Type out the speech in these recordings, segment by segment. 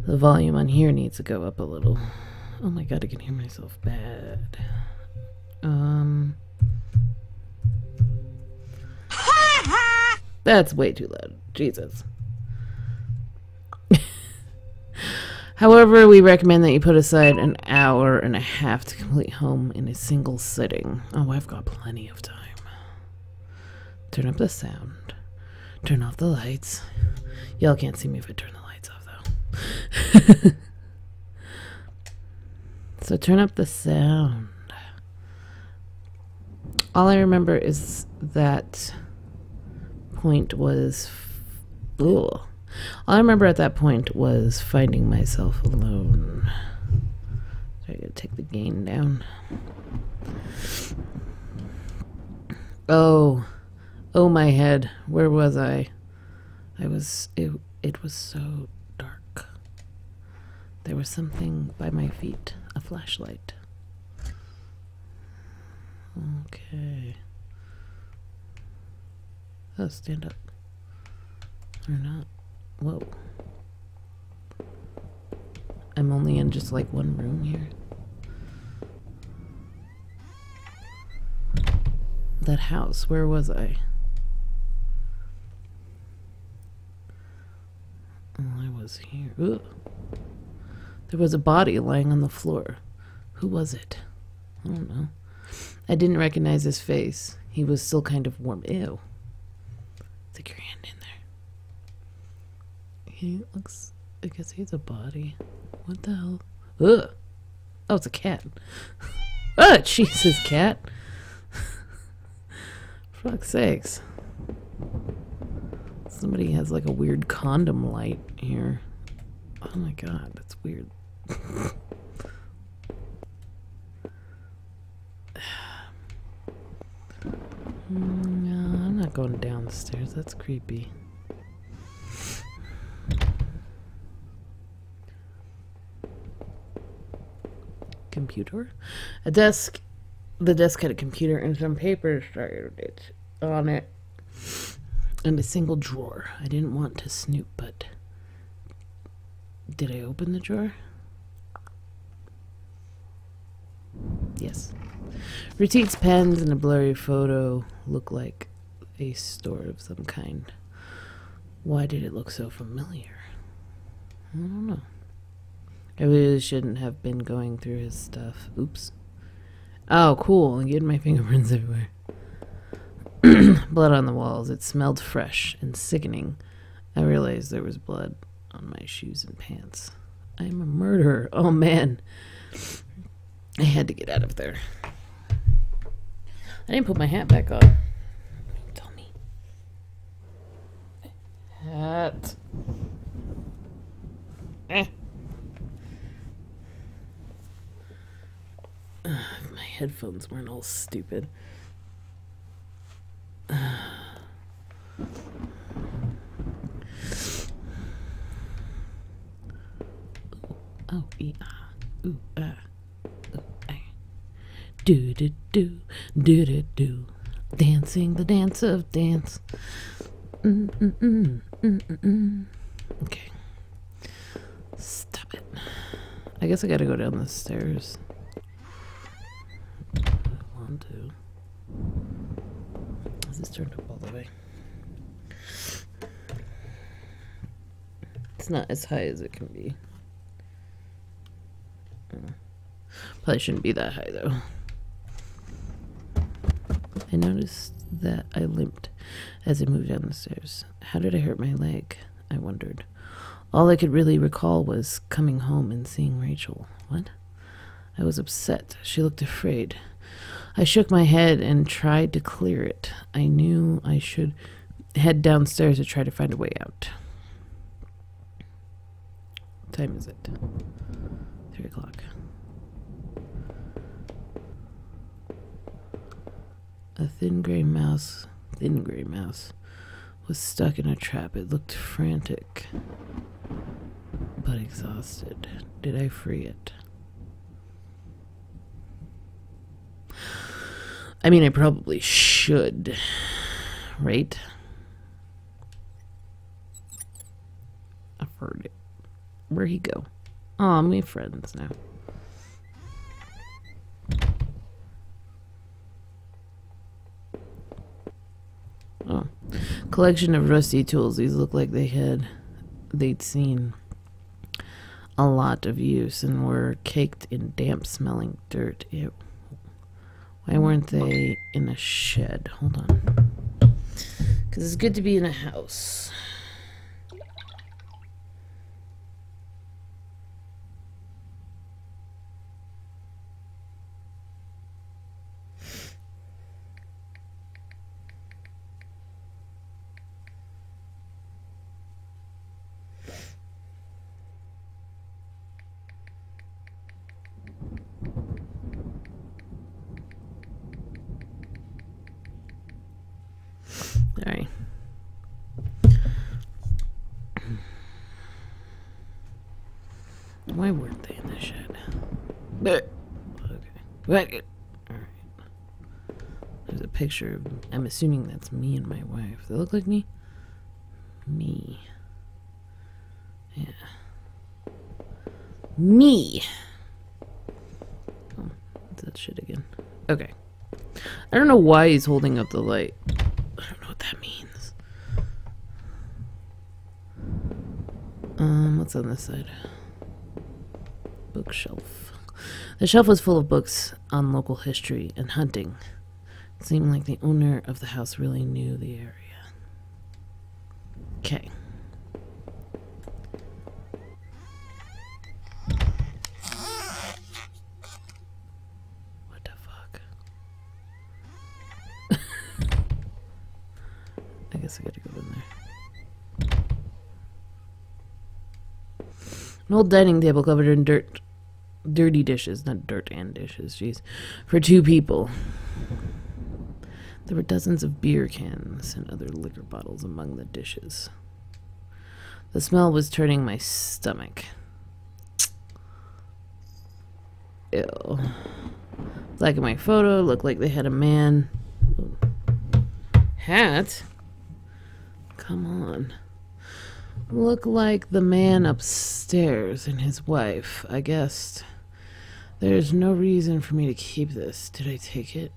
The volume on here needs to go up a little. Oh my god, I can hear myself bad. That's way too loud. Jesus. However, we recommend that you put aside an hour and a half to complete home in a single sitting. Oh, I've got plenty of time. Turn up the sound. Turn off the lights. Y'all can't see me if I turn the lights off, though. So turn up the sound. All I remember is that point was... Ugh. All I remember at that point was finding myself alone. So I gotta take the gain down. Oh, my head. Where was I? It was so dark. There was something by my feet. A flashlight. Okay. Oh, stand up. Or not. Whoa. I'm only in just like one room here. That house, where was I? Oh, I was here. Ooh. There was a body lying on the floor. Who was it? I don't know. I didn't recognize his face. He was still kind of warm. Ew. Stick your hand in there. He looks... I guess he's a body. What the hell? Ugh. Oh, it's a cat. Oh, Jesus, cat. For fuck's sakes. Somebody has like a weird condom light here. Oh my god, that's weird. No, I'm not going downstairs. That's creepy. Computer? A desk. The desk had a computer and some papers started on it. And a single drawer. I didn't want to snoop, but... Did I open the drawer? Yes. Retique's pens and a blurry photo look like a store of some kind. Why did it look so familiar? I don't know. I really shouldn't have been going through his stuff. Oops. Oh, cool. I'm getting my fingerprints everywhere. Blood on the walls. It smelled fresh and sickening. I realized there was blood on my shoes and pants. I'm a murderer. Oh, man. I had to get out of there. I didn't put my hat back on. Tell me. Hat. My headphones weren't all stupid. Oh, yeah. Ooh, ah. Ooh, ah. Do, do, do, do, do, do. Dancing the dance of dance. Okay. Stop it. I guess I gotta go down the stairs. I want to. Is this turned up all the way? It's not as high as it can be. Probably shouldn't be that high though. I noticed that I limped as I moved down the stairs. How did I hurt my leg? I wondered. All I could really recall was coming home and seeing Rachel. What? I was upset. She looked afraid. I shook my head and tried to clear it. I knew I should head downstairs to try to find a way out. What time is it? 3 o'clock. A thin gray mouse was stuck in a trap. It looked frantic, but exhausted. Did I free it? I mean, I probably should, right? I've heard it. Where'd he go? Oh, we have friends now. Oh. Collection of rusty tools. These look like they'd seen a lot of use and were caked in damp smelling dirt. Ew. Why weren't they in a shed? Hold on. Because it's good to be in a house. Sorry. Why weren't they in the shed? Okay. Alright. There's a picture of, I'm assuming that's me and my wife. They look like me? Me. Yeah. Me! Oh, that shit again. Okay. I don't know why he's holding up the light. I don't know what that means. What's on this side? Bookshelf. The shelf was full of books on local history and hunting. It seemed like the owner of the house really knew the area. Okay. What the fuck? I guess I gotta go in there. An old dining table covered in dirty dishes, not dirt and dishes, jeez, for 2 people. There were dozens of beer cans and other liquor bottles among the dishes. The smell was turning my stomach. Ew. Black and white photo, looked like they had a man. Ooh. Hat? Come on. Look like the man upstairs and his wife. I guess there's no reason for me to keep this. Did I take it?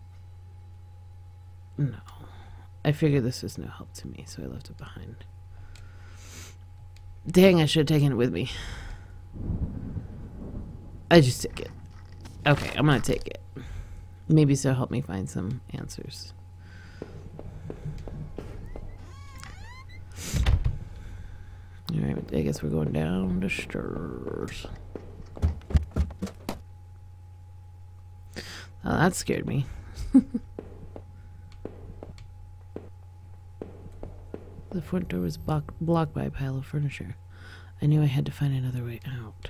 No. I figured this was no help to me, so I left it behind. Dang, I should have taken it with me. I just took it. Okay, I'm gonna take it. Maybe so help me find some answers. Alright, I guess we're going down the stairs. Oh, that scared me. The front door was blocked by a pile of furniture. I knew I had to find another way out.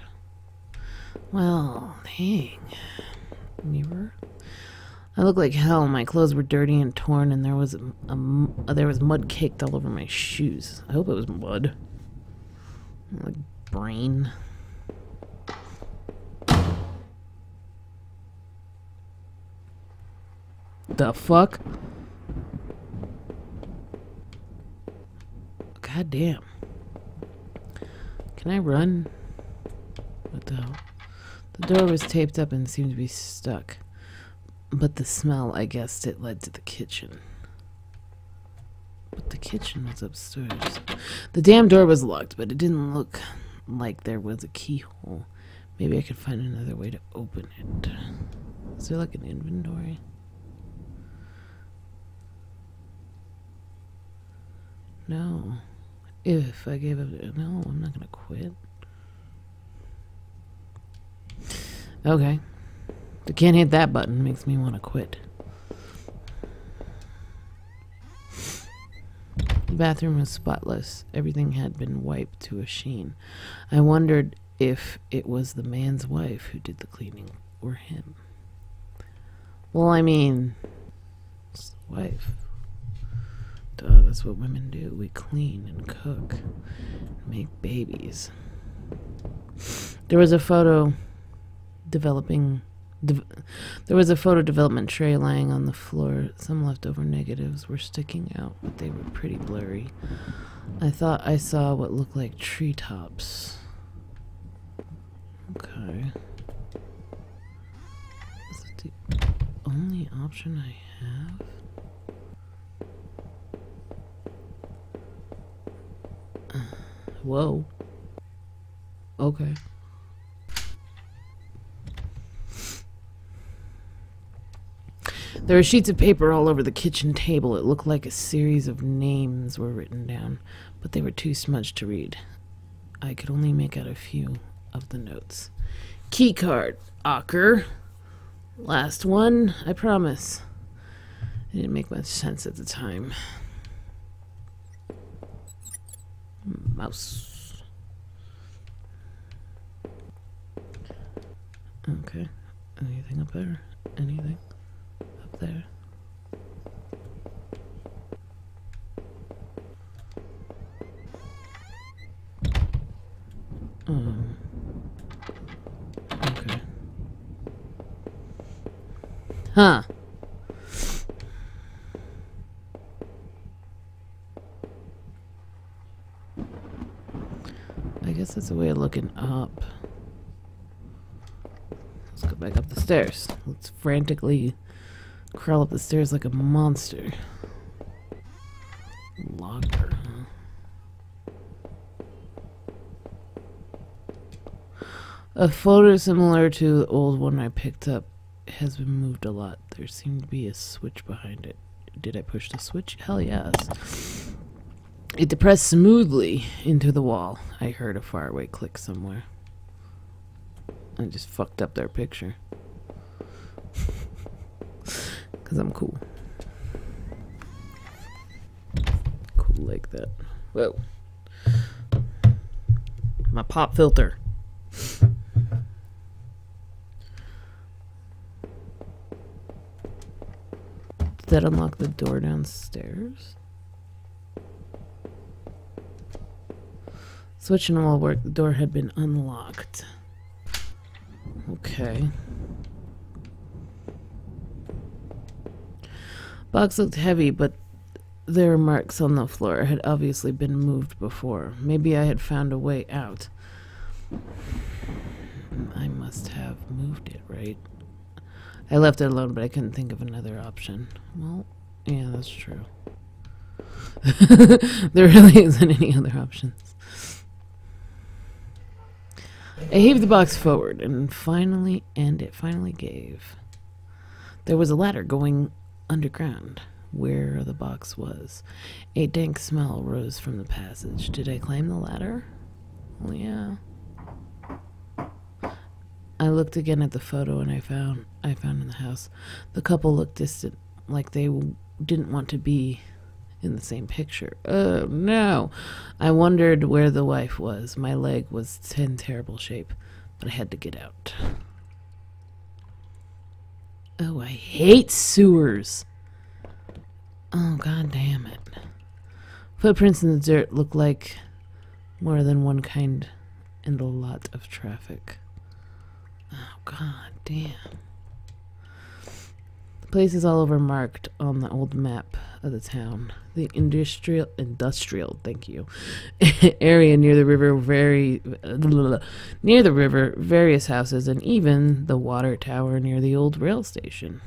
Well, dang. Mirror? I looked like hell. My clothes were dirty and torn, and there was mud caked all over my shoes. I hope it was mud. Like brain. The fuck? God damn. Can I run? What the hell? The door was taped up and seemed to be stuck. But the smell, I guessed it led to the kitchen. But the kitchen was upstairs. The damn door was locked, but it didn't look like there was a keyhole. Maybe I could find another way to open it. Is there like an inventory? No. If I gave it... No, I'm not gonna quit. Okay. I can't hit that button. Makes me want to quit. The bathroom was spotless. Everything had been wiped to a sheen. I wondered if it was the man's wife who did the cleaning, or him. Well, I mean, it's the wife. Duh, that's what women do. We clean and cook, and make babies. There was a photo development tray lying on the floor. Some leftover negatives were sticking out, but they were pretty blurry. I thought I saw what looked like treetops. option I have? Whoa. Okay. There were sheets of paper all over the kitchen table. It looked like a series of names were written down, but they were too smudged to read. I could only make out a few of the notes. Key card, Ocker. Last one, I promise. It didn't make much sense at the time. Mouse. Okay. Anything up there? Anything up there? Okay. Huh. I guess that's a way of looking up. Let's go back up the stairs. Let's frantically crawl up the stairs like a monster. Locker, huh? A photo similar to the old one I picked up has been moved a lot. There seemed to be a switch behind it. Did I push the switch? Hell yes. It depressed smoothly into the wall. I heard a faraway click somewhere. I just fucked up their picture. Because I'm cool. Cool like that. Whoa. My pop filter. Did that unlock the door downstairs? Switch and all work. The door had been unlocked. Okay. Box looked heavy, but there were marks on the floor. It had obviously been moved before. Maybe I had found a way out. I must have moved it, right? I left it alone, but I couldn't think of another option. Well, yeah, that's true. There really isn't any other options. I heaved the box forward, and it finally gave. There was a ladder going underground, where the box was. A dank smell rose from the passage. Did I climb the ladder? Well, yeah. I looked again at the photo, and I found in the house. The couple looked distant, like they didn't want to be in the same picture. Oh, no. I wondered where the wife was. My leg was in terrible shape, but I had to get out. Oh, I hate sewers. Oh, god damn it. Footprints in the dirt look like more than one kind and a lot of traffic. Oh, god damn. The place is all over marked on the old map of the town. The industrial, thank you, area near the river, various houses, and even the water tower near the old rail station.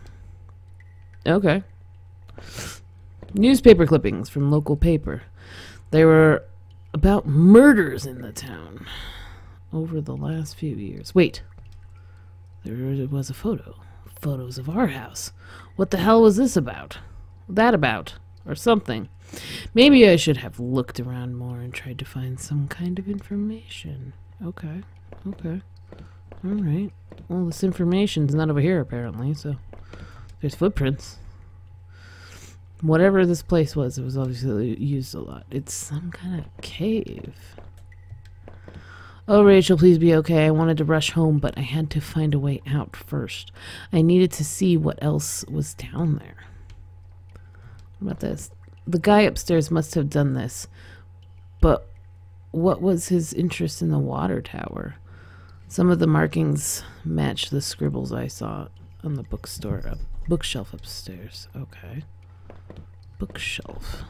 Okay. Newspaper clippings from local paper. They were about murders in the town over the last few years. Wait. There was a photo. Photos of our house. What the hell was this about? That about? Or something. Maybe I should have looked around more and tried to find some kind of information. Okay. Okay. Alright. Well, this information's not over here, apparently, so there's footprints. Whatever this place was, it was obviously used a lot. It's some kind of cave. Oh, Rachel, please be okay. I wanted to rush home, but I had to find a way out first. I needed to see what else was down there. What about this? The guy upstairs must have done this, but what was his interest in the water tower? Some of the markings match the scribbles I saw on the bookshelf upstairs. Okay. Bookshelf.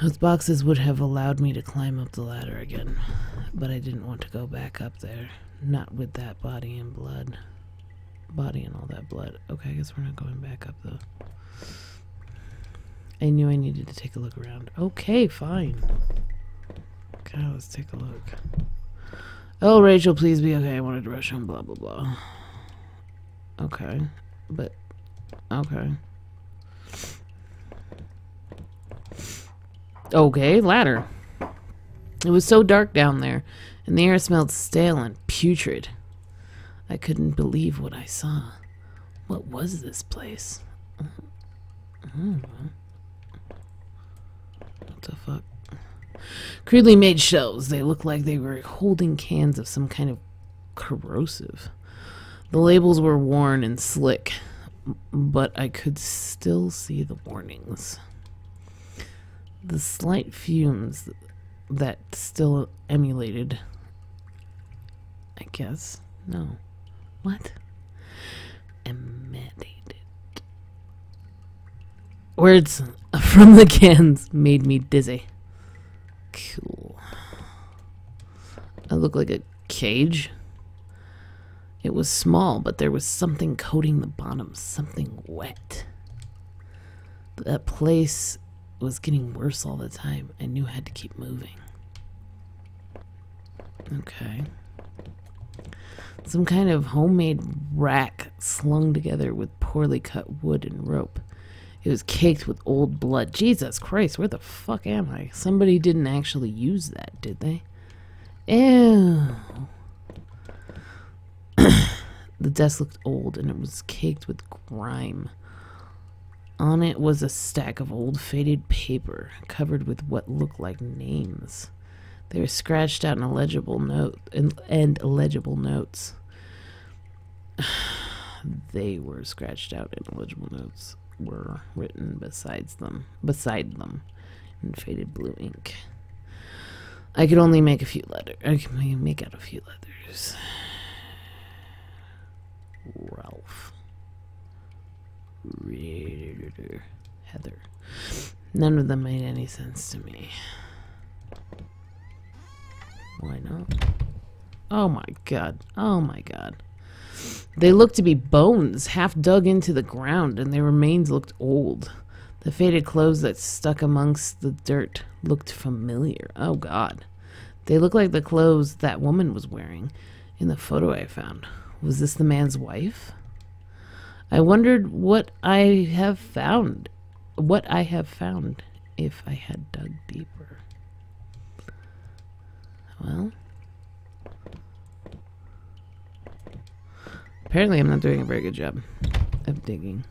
Those boxes would have allowed me to climb up the ladder again, but I didn't want to go back up there. Not with that body and blood. body and all that blood. Okay, I guess we're not going back up though. I knew I needed to take a look around. Okay, fine. Okay, let's take a look. Oh, Rachel, please be okay. I wanted to rush home, blah, blah, blah. Okay, but... Okay. Okay, ladder. It was so dark down there, and the air smelled stale and putrid. I couldn't believe what I saw. What was this place? What the fuck? Crudely made shelves. They looked like they were holding cans of some kind of corrosive. The labels were worn and slick, but I could still see the warnings. The slight fumes that still emulated. I guess. No. What? Emanated. Words from the cans made me dizzy. Cool. I look like a cage. It was small, but there was something coating the bottom. Something wet. That place was getting worse all the time. I knew I had to keep moving. Okay. Some kind of homemade rack slung together with poorly cut wood and rope. It was caked with old blood. Jesus Christ, where the fuck am I? Somebody didn't actually use that, did they? Ew. The desk looked old and it was caked with grime. On it was a stack of old faded paper covered with what looked like names. They were scratched out in illegible illegible notes. They were scratched out and illegible notes were written beside them in faded blue ink. I could only make a few letters. I could make out a few letters. Ralph. Heather. None of them made any sense to me. Why not? Oh my god. Oh my god. They looked to be bones, half dug into the ground, and their remains looked old. The faded clothes that stuck amongst the dirt looked familiar. Oh god. They looked like the clothes that woman was wearing in the photo I found. Was this the man's wife? I wondered what I have found if I had dug deeper. Well, apparently I'm not doing a very good job of digging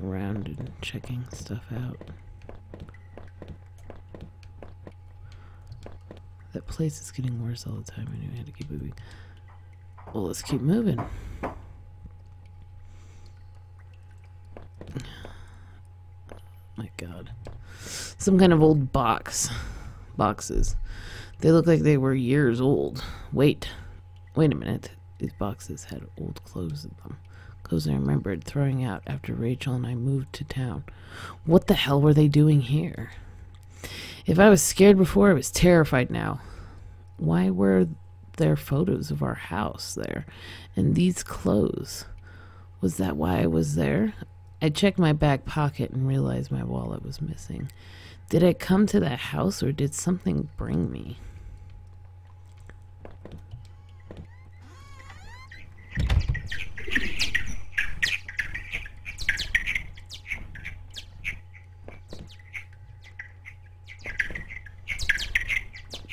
around and checking stuff out. That place is getting worse all the time. I knew I had to keep moving. Well, let's keep moving. My god. Some kind of old boxes. They look like they were years old. Wait a minute. These boxes had old clothes in them. Clothes I remembered throwing out after Rachel and I moved to town. What the hell were they doing here? If I was scared before, I was terrified now. Why were there photos of our house there? And these clothes? Was that why I was there? I checked my back pocket and realized my wallet was missing. Did I come to that house or did something bring me?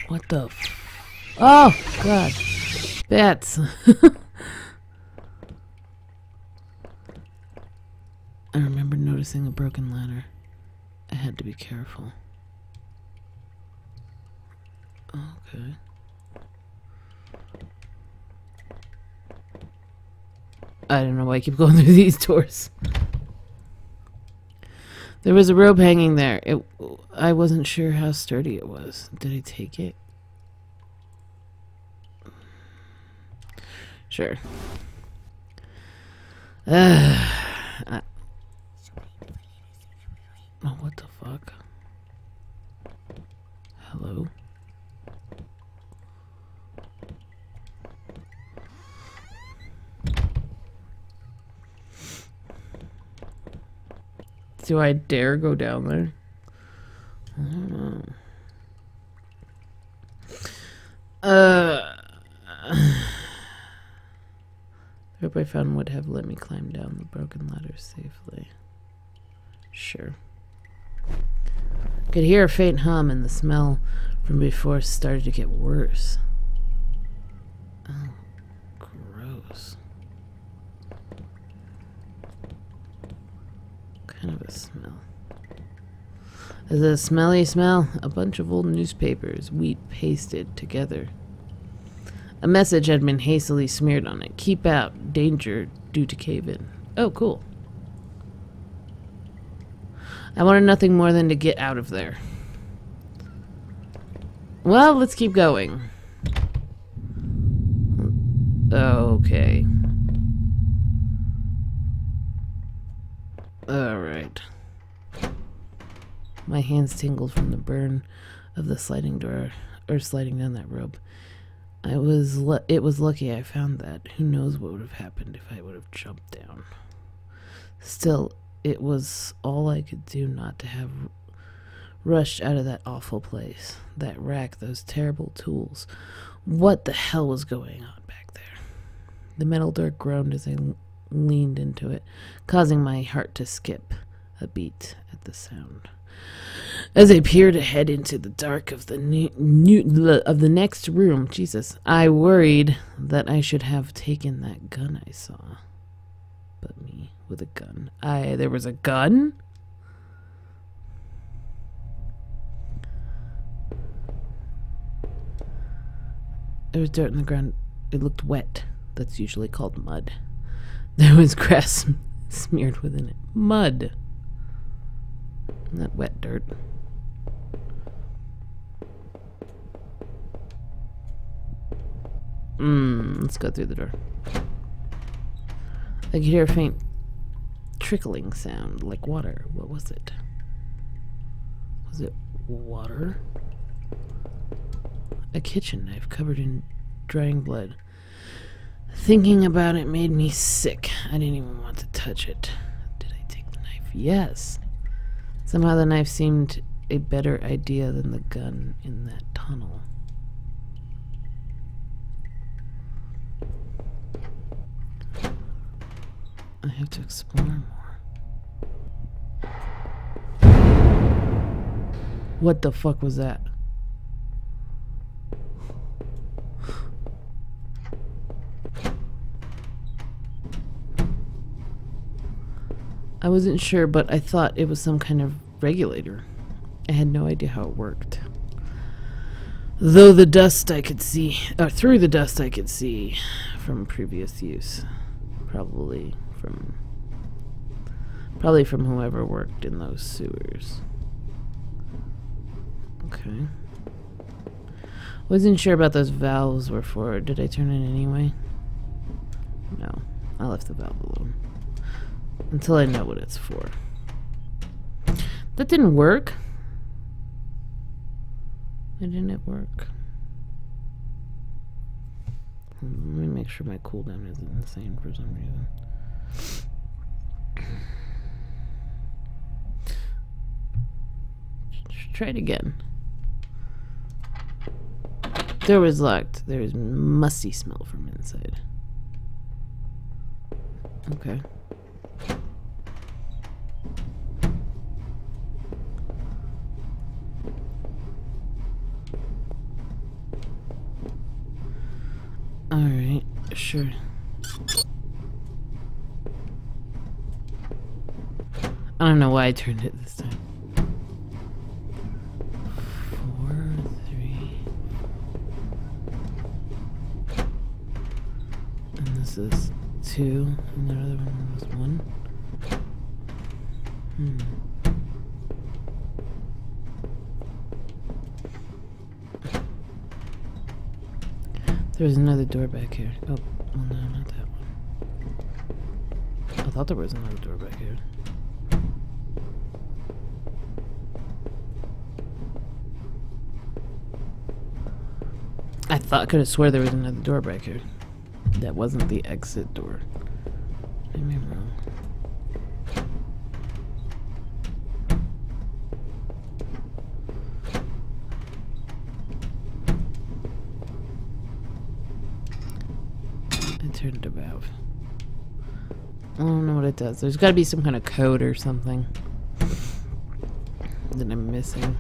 What the oh, God. Bats. I remember noticing a broken ladder. I had to be careful. Okay. I don't know why I keep going through these doors. There was a rope hanging there. I wasn't sure how sturdy it was. Did I take it? Sure. Oh, what the fuck? Hello? Do I dare go down there? I don't know. I hope I found would have let me climb down the broken ladder safely. Sure. Could hear a faint hum, and the smell from before started to get worse. Oh, gross. Kind of a smell. Is it a smelly smell? A bunch of old newspapers, wheat pasted together. A message had been hastily smeared on it. Keep out. Danger due to cave-in. Oh, cool. I wanted nothing more than to get out of there. Well, let's keep going. Okay. Alright. My hands tingled from the burn of the sliding door, or sliding down that rope. It was lucky I found that. Who knows what would have happened if I would have jumped down. Still, it was all I could do not to have rushed out of that awful place. That rack, those terrible tools. What the hell was going on back there? The metal door groaned as I leaned into it, causing my heart to skip a beat at the sound. As I peered ahead into the dark of the next room, Jesus, I worried that I should have taken that gun I saw. But me with a gun. There was a gun? There was dirt on the ground. It looked wet. That's usually called mud. There was grass smeared within it. Mud. Not wet dirt. Let's go through the door. I could hear a faint trickling sound, like water. What was it? Was it water? A kitchen knife covered in drying blood. Thinking about it made me sick. I didn't even want to touch it. Did I take the knife? Yes. Somehow the knife seemed a better idea than the gun in that tunnel. I have to explore more. What the fuck was that? I wasn't sure, but I thought it was some kind of regulator. I had no idea how it worked. Though the dust I could see, through the dust I could see from previous use. Probably from whoever worked in those sewers. Okay. Wasn't sure about those valves were for. Did I turn it anyway? No. I left the valve alone. Until I know what it's for. That didn't work. Why didn't it work? Let me make sure my cooldown isn't insane for some reason. Try it again. Door was locked. There was musty smell from inside. Okay. Alright, sure. I don't know why I turned it this time. 4, 3. And this is 2, and the other one was 1. There's another door back here. Oh, well, no, not that one. I thought there was another door back here. I could have swore there was another door back here. That wasn't the exit door. Maybe I'm wrong. I turned the valve. I don't know what it does. There's got to be some kind of code or something that I'm missing.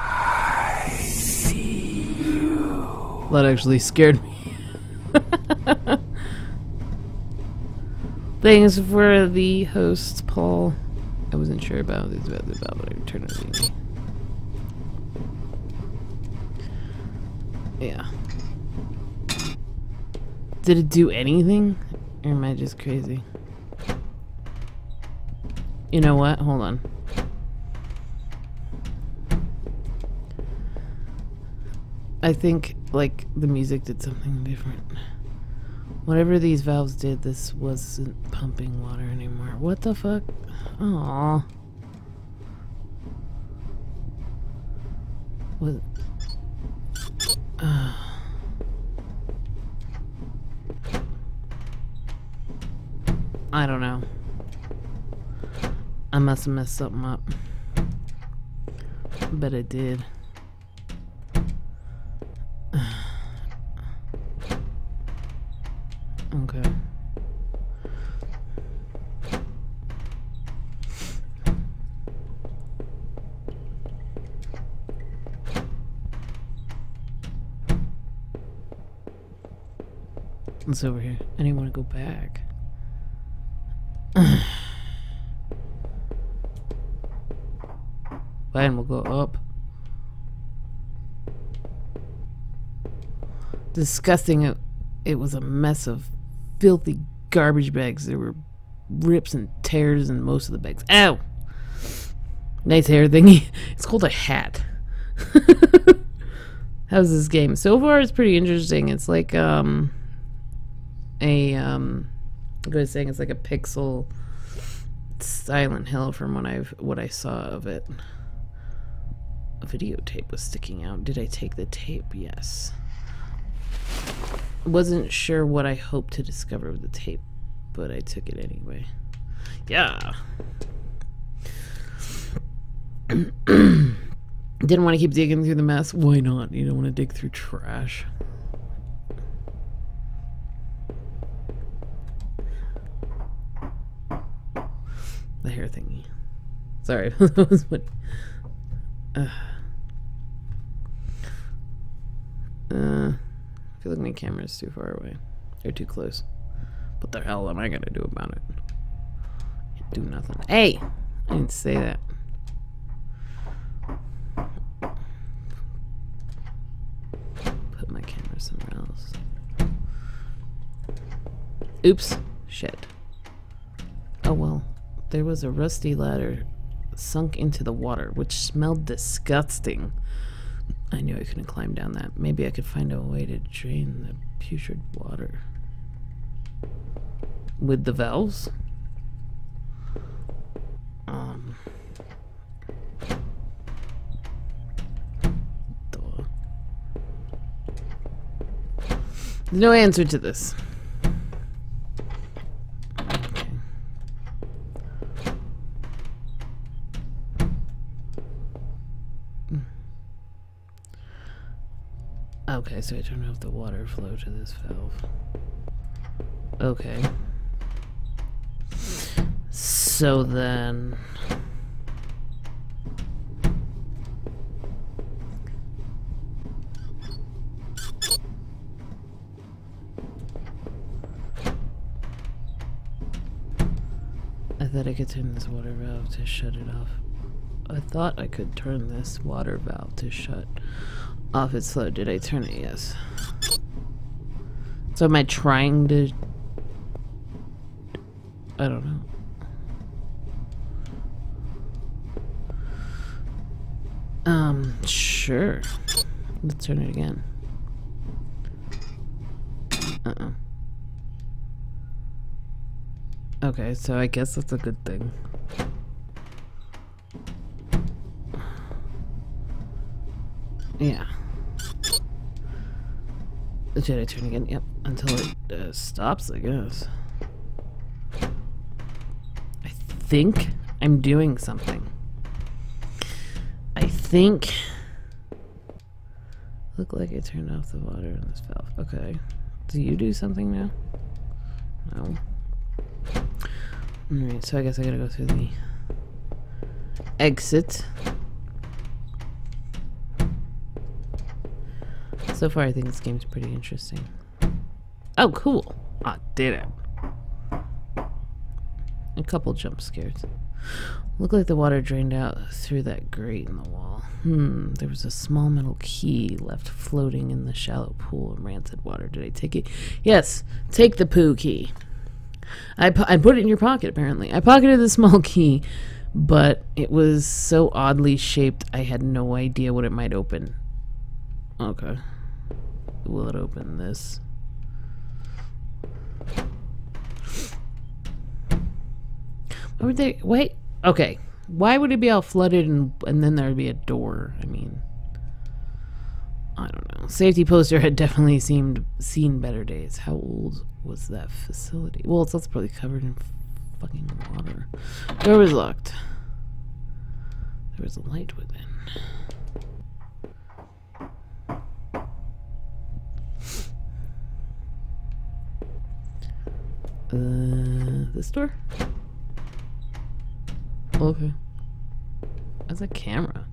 I see you. That actually scared me. Thanks for the host, Paul. I wasn't sure about this, but I turned it anyway. Yeah. Did it do anything? Or am I just crazy? You know what? Hold on. I think, like, the music did something different. Whatever these valves did, this wasn't pumping water anymore. What the fuck? Aww. What? I don't know. I must have messed something up. Bet I did. Okay. What's over here? I didn't want to go back. Fine, we'll go up. Disgusting. It was a mess of filthy garbage bags. There were rips and tears in most of the bags. Ow! Nice hair thingy. It's called a hat. How's this game? So far, it's pretty interesting. It's like, what I was saying, it's like a pixel Silent Hill from what I saw of it. A videotape was sticking out. Did I take the tape? Yes. Wasn't sure what I hoped to discover with the tape, but I took it anyway. Yeah. Didn't want to keep digging through the mess. Why not? You don't want to dig through trash. The hair thingy. Sorry, that was what. I feel like my camera's too far away. Or too close. What the hell am I gonna do about it? Can't do nothing. Hey! I didn't say that. Put my camera somewhere else. Oops. Shit. Oh well. There was a rusty ladder sunk into the water, which smelled disgusting. I knew I couldn't climb down that. Maybe I could find a way to drain the putrid water. With the valves? Duh. There's no answer to this. Okay, so I turn off the water flow to this valve. Okay. So then... I thought I could turn this water valve to shut it off. I thought I could turn this water valve to shut off its flow. Did I turn it? Yes. So am I trying to... I don't know. Sure. Let's turn it again. Okay, so I guess that's a good thing. Yeah. Did I turn again? Yep. Until it stops, I guess. I think I'm doing something. think... Look like I turned off the water in this valve. Okay. Do you do something now? No. Alright, so I guess I gotta go through the exit. So far, I think this game's pretty interesting. Oh, cool. I did it. A couple jump scares. Looked like the water drained out through that grate in the wall. There was a small metal key left floating in the shallow pool of rancid water. Did I take it? Yes, take the poo key. I put it in your pocket, apparently. I pocketed the small key, but it was so oddly shaped, I had no idea what it might open. Okay. Will it open this? Why would they... Wait. Okay. Why would it be all flooded and then there would be a door? I mean... I don't know. Safety poster had definitely seen better days. How old was that facility? Well, it's probably covered in fucking water. Door was locked. There was a light within. This door? Okay. That's a camera.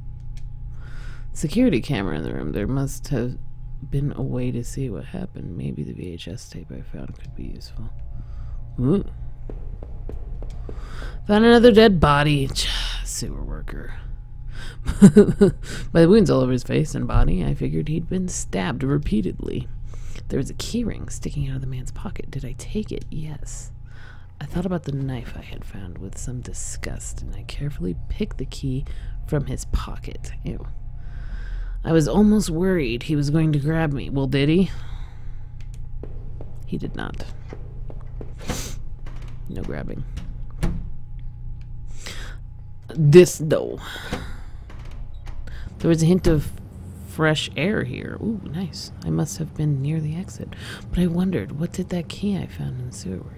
Security camera in the room. There must have been a way to see what happened. Maybe the VHS tape I found could be useful. Ooh. Found another dead body. Sewer worker. By the wounds all over his face and body, I figured he'd been stabbed repeatedly. There was a keyring sticking out of the man's pocket. Did I take it? Yes. I thought about the knife I had found with some disgust, and I carefully picked the key from his pocket. Ew. I was almost worried he was going to grab me. Well, did he? He did not. No grabbing. This, though. There was a hint of fresh air here. Ooh, nice. I must have been near the exit. But I wondered, what did that key I found in the sewer worker?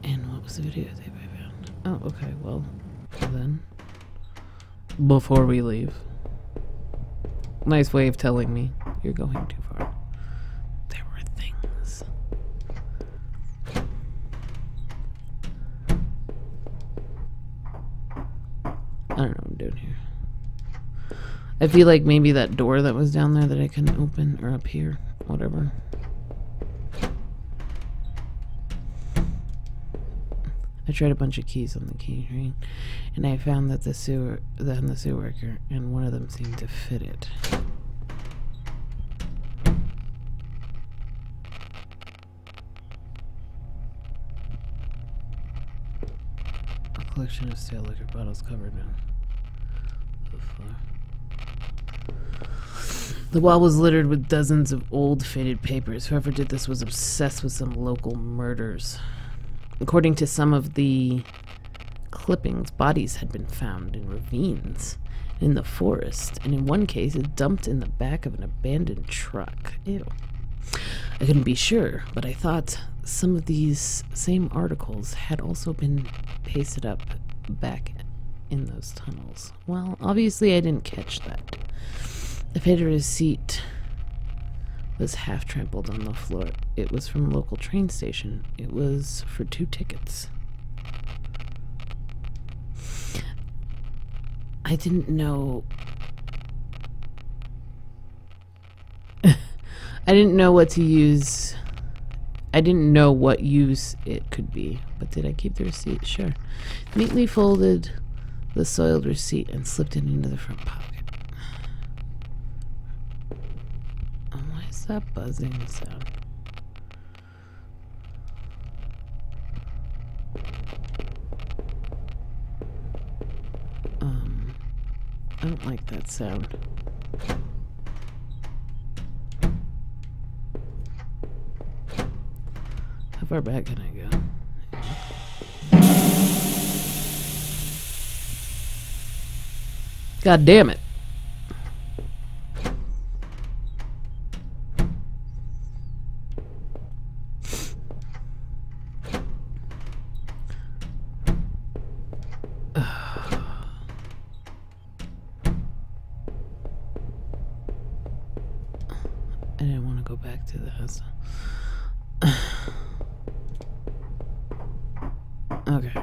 And what was the videotape I found? Oh, okay, well, then. Before we leave. Nice way of telling me you're going too far. There were things. I don't know what I'm doing here. I feel like maybe that door that was down there that I couldn't open, or up here, whatever. I tried a bunch of keys on the key ring, and I found that the sewer worker, and one of them seemed to fit it. A collection of stale liquor bottles covered in the floor. The wall was littered with dozens of old faded papers. Whoever did this was obsessed with some local murders. According to some of the clippings, bodies had been found in ravines in the forest, and in one case, dumped in the back of an abandoned truck. Ew. I couldn't be sure, but I thought some of these same articles had also been pasted up back in those tunnels. Well, obviously I didn't catch that. The faded receipt was half trampled on the floor. It was from a local train station. It was for 2 tickets. I didn't know... I didn't know what to use. I didn't know what use it could be. But did I keep the receipt? Sure. Neatly folded the soiled receipt and slipped it into the front pocket. That buzzing sound. I don't like that sound. How far back can I go? God damn it. go back to the house. Okay.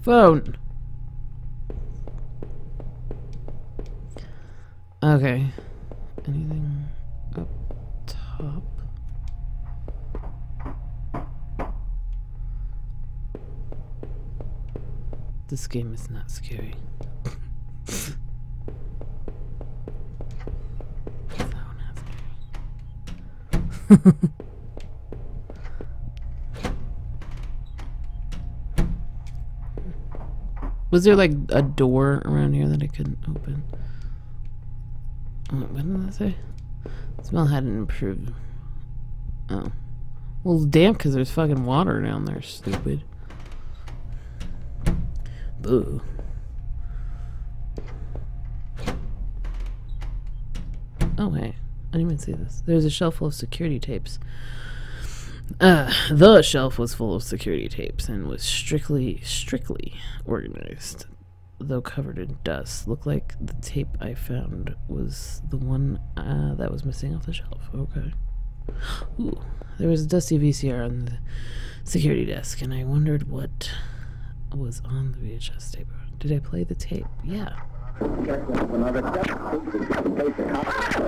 Phone. Okay. Anything up top? This game is not scary. Was there like a door around here that I couldn't open? What did that say? The smell hadn't improved. Oh. Well, it's damp because there's fucking water down there, stupid. Boo. Oh, hey. I didn't even see this. There's a shelf full of security tapes. The shelf was full of security tapes and was strictly organized, though covered in dust. Looked like the tape I found was the one that was missing off the shelf. Okay. Ooh. There was a dusty VCR on the security desk, and I wondered what was on the VHS tape. Did I play the tape? Yeah. The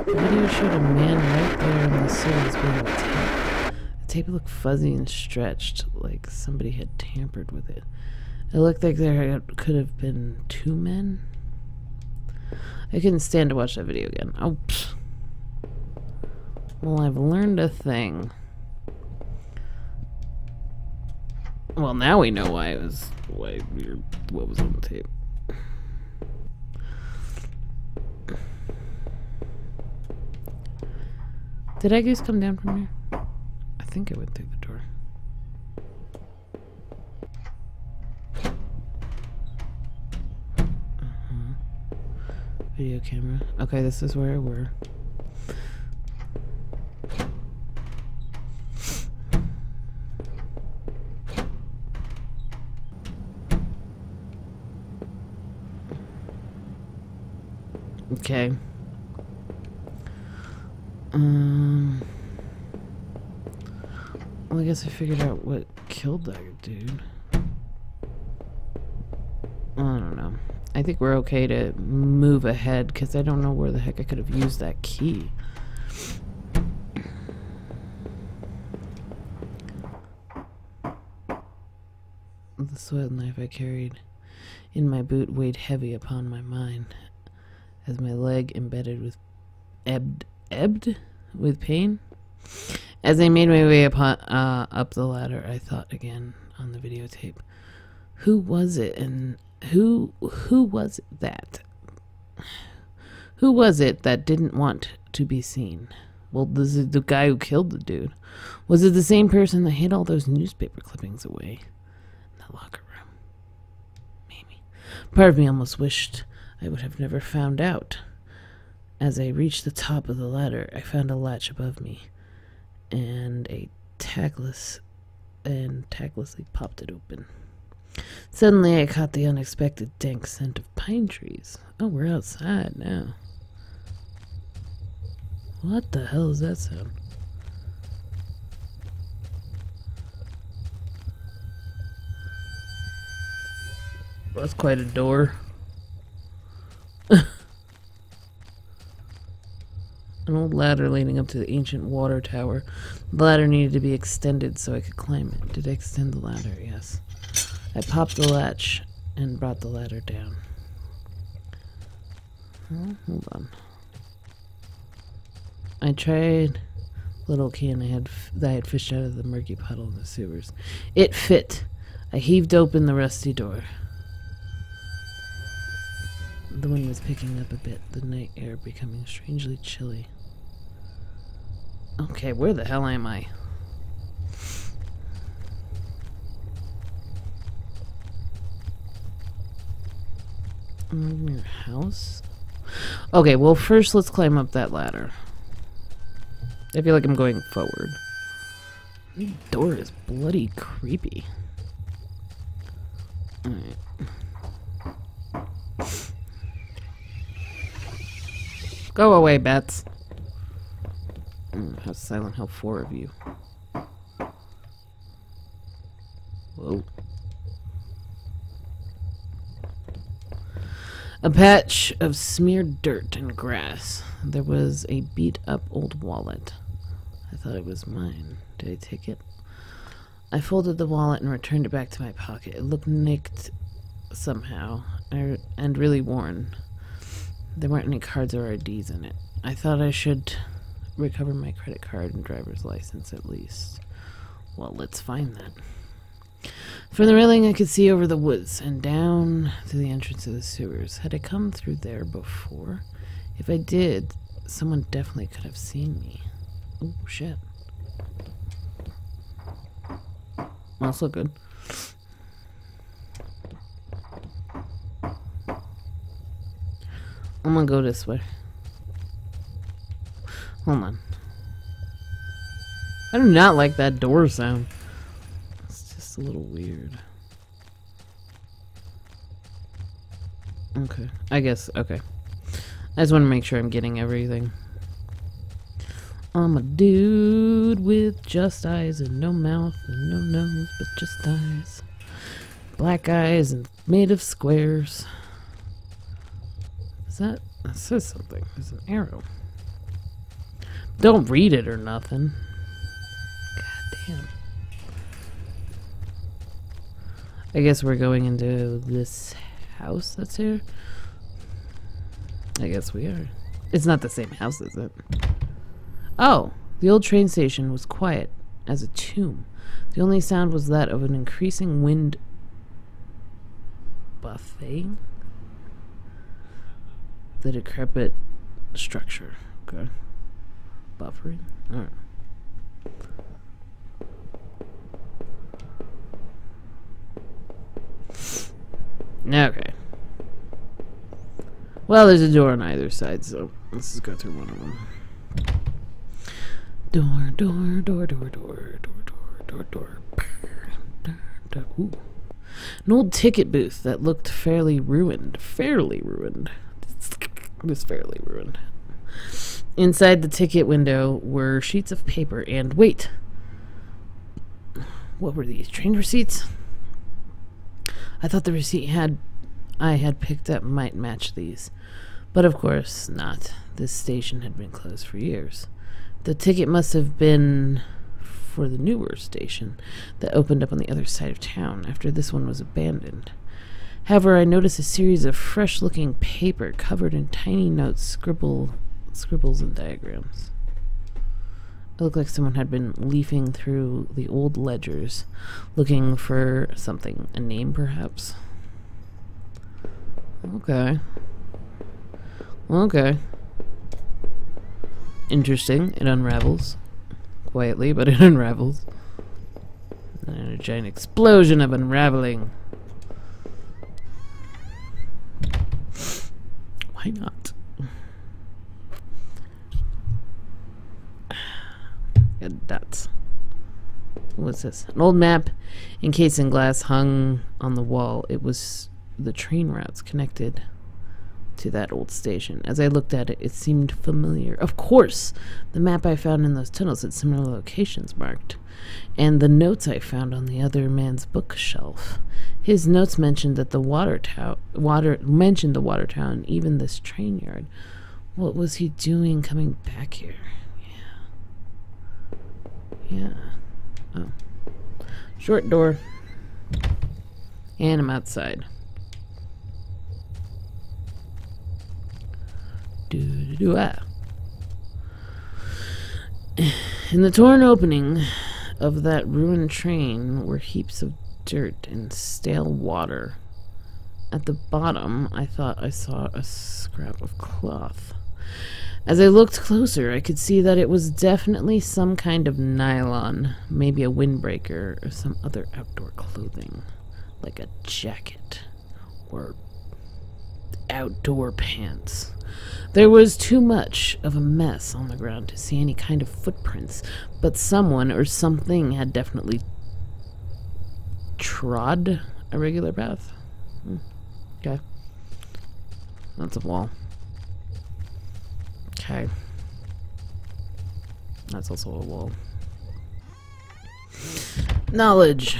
video showed a man right there in the sewers being attacked. The tape looked fuzzy and stretched, like somebody had tampered with it. It looked like there could have been two men. I couldn't stand to watch that video again. Oh, pfft. Well, I've learned a thing. Well, now we know why what was on the tape. Did I just come down from here? I think I went through the door. Video camera. Okay, this is where we're. Okay. Well, I guess I figured out what killed that dude. I don't know. I think we're okay to move ahead because I don't know where the heck I could have used that key. The soiled knife I carried in my boot weighed heavy upon my mind as my leg embedded with ebbed with pain. As I made my way up the ladder, I thought again on the videotape. Who was it, and who was that? Who was it that didn't want to be seen? Well, this is the guy who killed the dude. Was it the same person that hid all those newspaper clippings away in the locker room? Maybe. Part of me almost wished I would have never found out. As I reached the top of the ladder, I found a latch above me, and tactlessly popped it open. Suddenly, I caught the unexpected dank scent of pine trees. Oh, we're outside now. What the hell is that sound? Well, that's quite a door. An old ladder leading up to the ancient water tower. The ladder needed to be extended so I could climb it. Did I extend the ladder? Yes. I popped the latch and brought the ladder down. Oh, hold on. I tried the little can that I had fished out of the murky puddle in the sewers. It fit. I heaved open the rusty door. The wind was picking up a bit, the night air becoming strangely chilly. Okay, where the hell am I? Your house? Okay, well first let's climb up that ladder. I feel like I'm going forward. The door is bloody creepy. Alright. Go away, bats. was Silent Hill 4 of you. Whoa. A patch of smeared dirt and grass. There was a beat-up old wallet. I thought it was mine. Did I take it? I folded the wallet and returned it back to my pocket. It looked nicked somehow, and really worn. There weren't any cards or IDs in it. I thought I should recover my credit card and driver's license at least. Well, let's find that. From the railing, I could see over the woods and down to the entrance of the sewers. Had I come through there before? If I did, someone definitely could have seen me. Oh, shit. Also good. I'm gonna go this way. Hold on. I do not like that door sound. It's just a little weird. Okay. I guess, okay. I just want to make sure I'm getting everything. I'm a dude with just eyes and no mouth and no nose, but just eyes. Black eyes and made of squares. Is that says something. There's an arrow. Don't read it or nothing. God damn. I guess we're going into this house that's here. I guess we are. It's not the same house, is it? Oh, the old train station was quiet as a tomb. The only sound was that of an increasing wind buffeting the decrepit structure. Okay. Buffering? Alright. Okay. Well, there's a door on either side, so let's just go through one of them. Door, door, door, door, door, door, door, door, door. Ooh. An old ticket booth that looked fairly ruined. Fairly ruined. It was fairly ruined. Inside the ticket window were sheets of paper and... Wait! What were these? Train receipts? I thought the receipt I had picked up might match these. But of course not. This station had been closed for years. The ticket must have been for the newer station that opened up on the other side of town after this one was abandoned. However, I noticed a series of fresh-looking paper covered in tiny notes, scribbles and diagrams. It looked like someone had been leafing through the old ledgers, looking for something. A name, perhaps? Okay. Okay. Interesting. It unravels. Quietly, but it unravels. And a giant explosion of unraveling. Why not? Got dots. What's this? An old map encased in glass hung on the wall. It was the train routes connected to that old station. As I looked at it, it seemed familiar. Of course! The map I found in those tunnels had similar locations marked. And the notes I found on the other man's bookshelf. His notes mentioned that the water tower, even this train yard. What was he doing coming back here? Yeah. Oh. Short door. And I'm outside. Ah. In the torn opening of that ruined train were heaps of dirt and stale water. At the bottom, I thought I saw a scrap of cloth. As I looked closer, I could see that it was definitely some kind of nylon, maybe a windbreaker or some other outdoor clothing, like a jacket or outdoor pants. There was too much of a mess on the ground to see any kind of footprints, but someone or something had definitely trod a regular path. Okay. That's a wall. Okay. That's also a wall. Knowledge.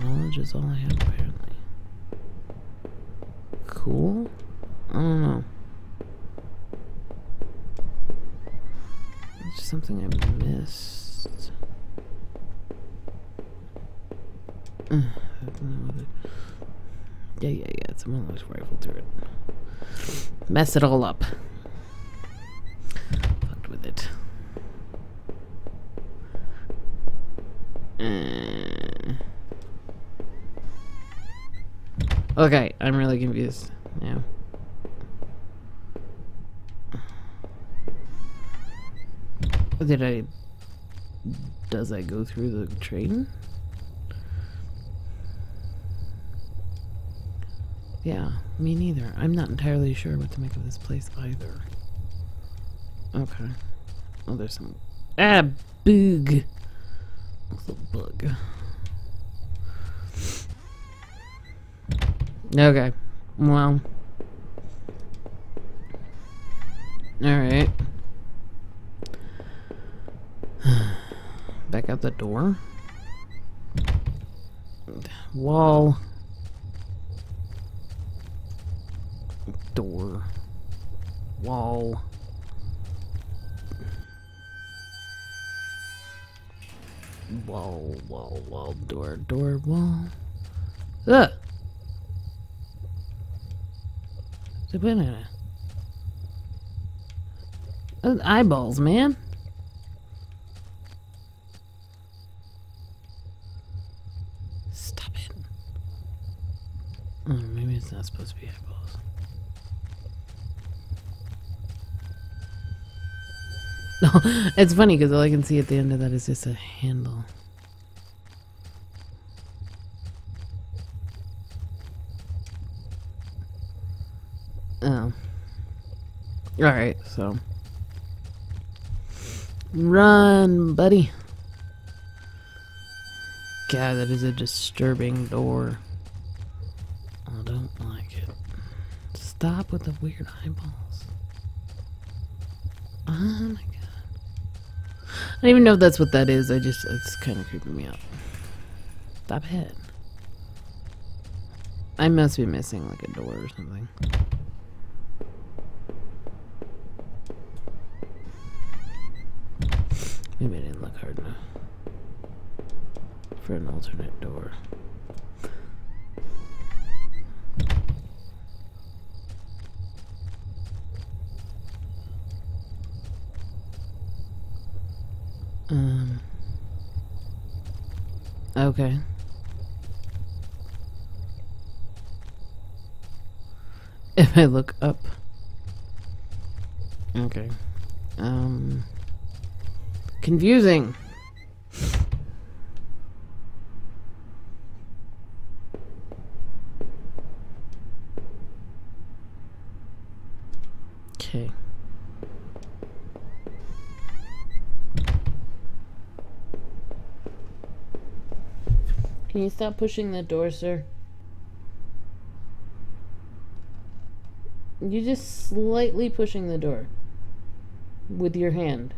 Knowledge is all I have, apparently. Cool? I don't know. It's something I missed. Yeah. Someone looks rifle through it. Mess it all up. Fucked with it. Okay, I'm really confused. Yeah. Does I go through the train? Yeah, me neither. I'm not entirely sure what to make of this place either. Okay. Oh, there's some... Ah, bug! It's a bug. Okay. Well. Alright. Back out the door. Wall. Door. Wall. Wall, door, wall. Ugh! It's a banana. Those eyeballs, man. Stop it. Oh, maybe it's not supposed to be eyeballs. No, it's funny because all I can see at the end of that is just a handle. Oh. Alright, so. Run, buddy. God, that is a disturbing door. I don't like it. Stop with the weird eyeballs. Oh my god. I don't even know if that's what that is. It's kind of creeping me out. Stop it. I must be missing like a door or something. Maybe I didn't look hard enough for an alternate door. Okay. If I look up. Okay. Confusing. Okay. Can you stop pushing the door, sir? You're just slightly pushing the door with your hand.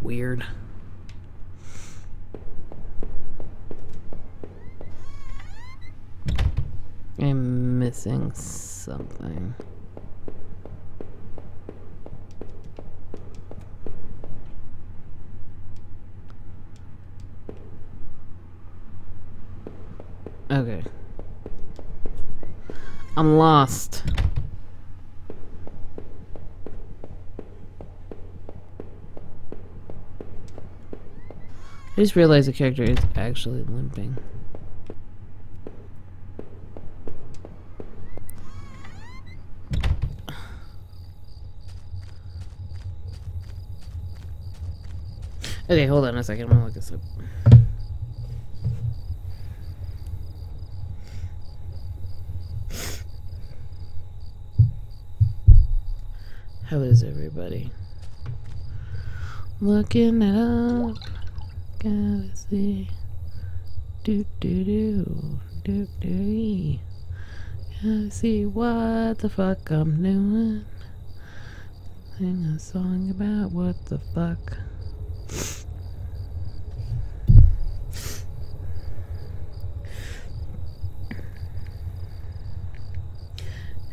Weird. I'm missing something. Okay. I'm lost. I just realized the character is actually limping. Okay, hold on a second. I'm gonna look this up. How is everybody? Looking it up. Gotta see. Do. Gotta see what the fuck I'm doing. Sing a song about what the fuck.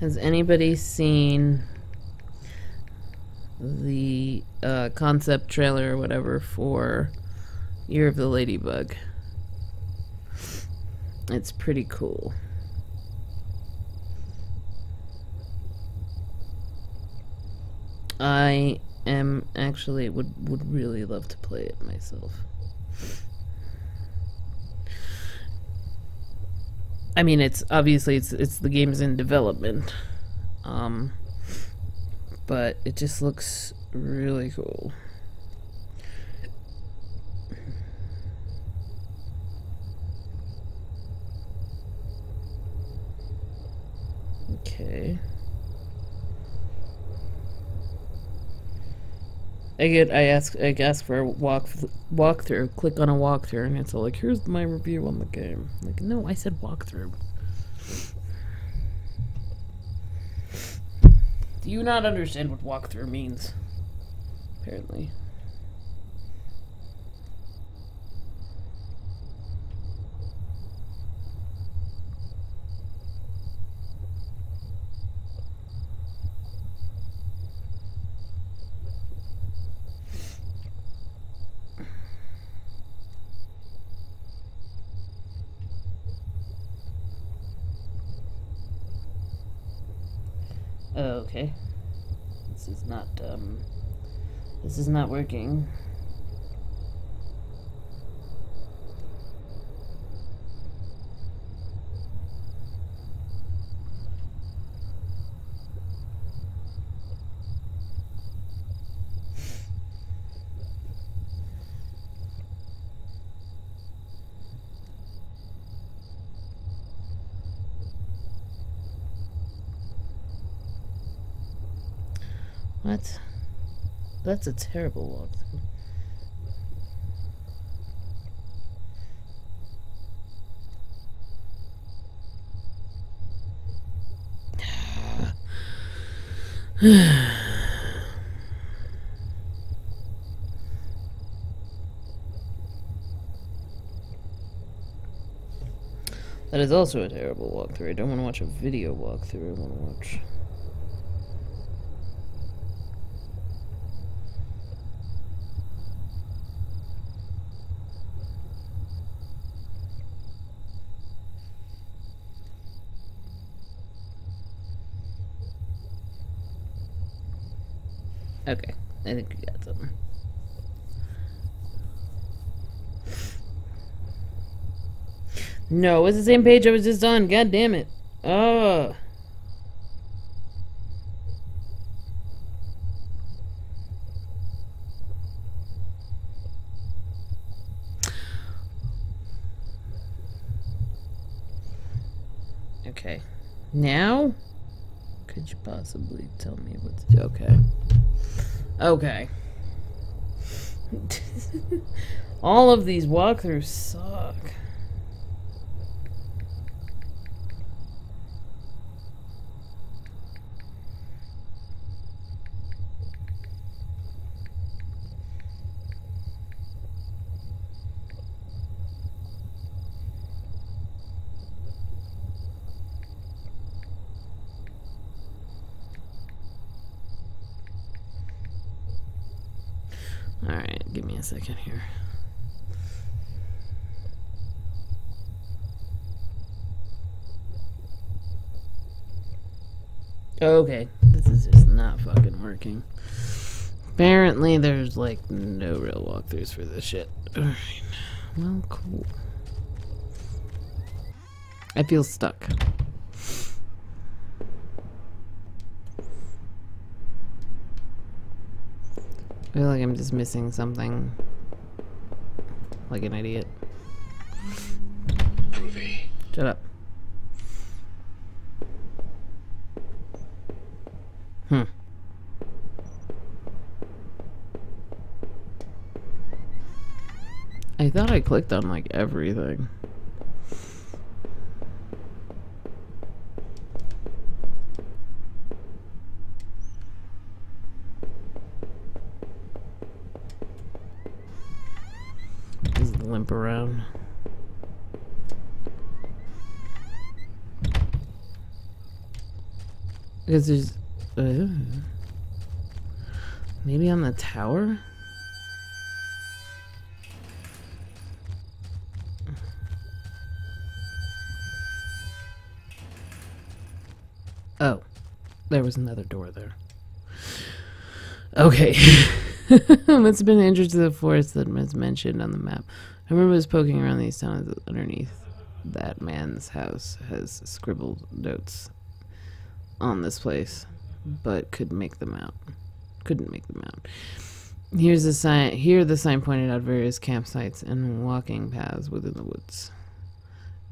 Has anybody seen the concept trailer or whatever for Year of the Ladybug? It's pretty cool. I am actually would really love to play it myself. I mean, it's obviously it's the game's in development, but it just looks really cool. Okay. I ask for a walkthrough. Click on a walkthrough, and it's all like, here's my review on the game. Like, no, I said walkthrough. Do you not understand what walkthrough means? Apparently. Oh, okay. This is not working. What? That's a terrible walkthrough. That is also a terrible walkthrough. I don't want to watch a video walkthrough. I want to watch... Okay, I think we got something. No, it's the same page I was just on. God damn it. Oh. Okay. Now? Could you possibly tell me what to do? Okay. Okay. All of these walkthroughs suck. Alright, give me a second here. Okay, this is just not fucking working. Apparently there's like no real walkthroughs for this shit. Alright, well, cool. I feel stuck. I feel like I'm just missing something. Like an idiot. Groovy. Shut up. I thought I clicked on like everything. limp around. Because there's... maybe on the tower? Oh. There was another door there. Okay. Must have been the entrance to the forest that was mentioned on the map. I remember was poking around these tunnels underneath. That man's house has scribbled notes on this place, but couldn't make them out. Here's the sign. Here, the sign pointed out various campsites and walking paths within the woods.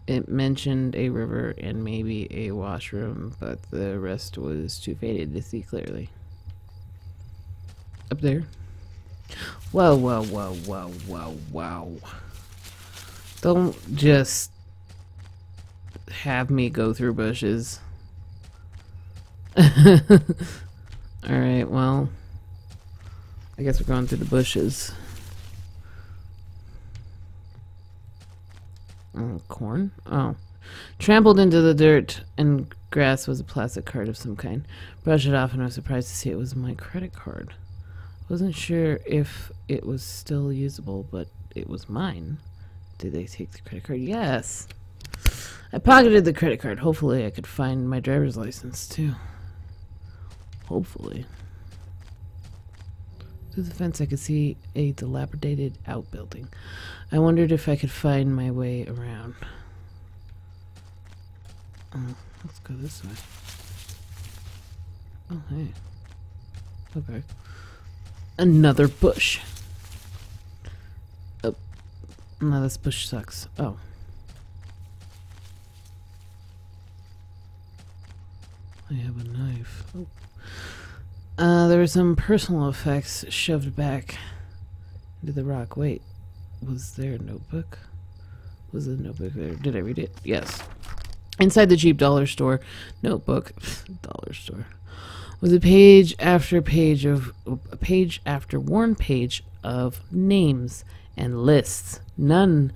It mentioned a river and maybe a washroom, but the rest was too faded to see clearly. Up there. Whoa, whoa, whoa, whoa, whoa, whoa. Don't just have me go through bushes. Alright, well, I guess we're going through the bushes. Corn? Oh. Trampled into the dirt and grass was a plastic card of some kind. Brushed it off and I was surprised to see it was my credit card. Wasn't sure if it was still usable, but it was mine. Did they take the credit card? Yes. I pocketed the credit card. Hopefully I could find my driver's license too. Hopefully. Through the fence I could see a dilapidated outbuilding. I wondered if I could find my way around. Oh, let's go this way. Oh, hey. Okay. Another bush. Oh. No, this bush sucks. Oh. I have a knife. Oh. There were some personal effects shoved back into the rock. Wait, was there a notebook? Was the notebook there? Did I read it? Yes. Inside the cheap dollar store notebook, dollar store, was a page after worn page of names and lists. None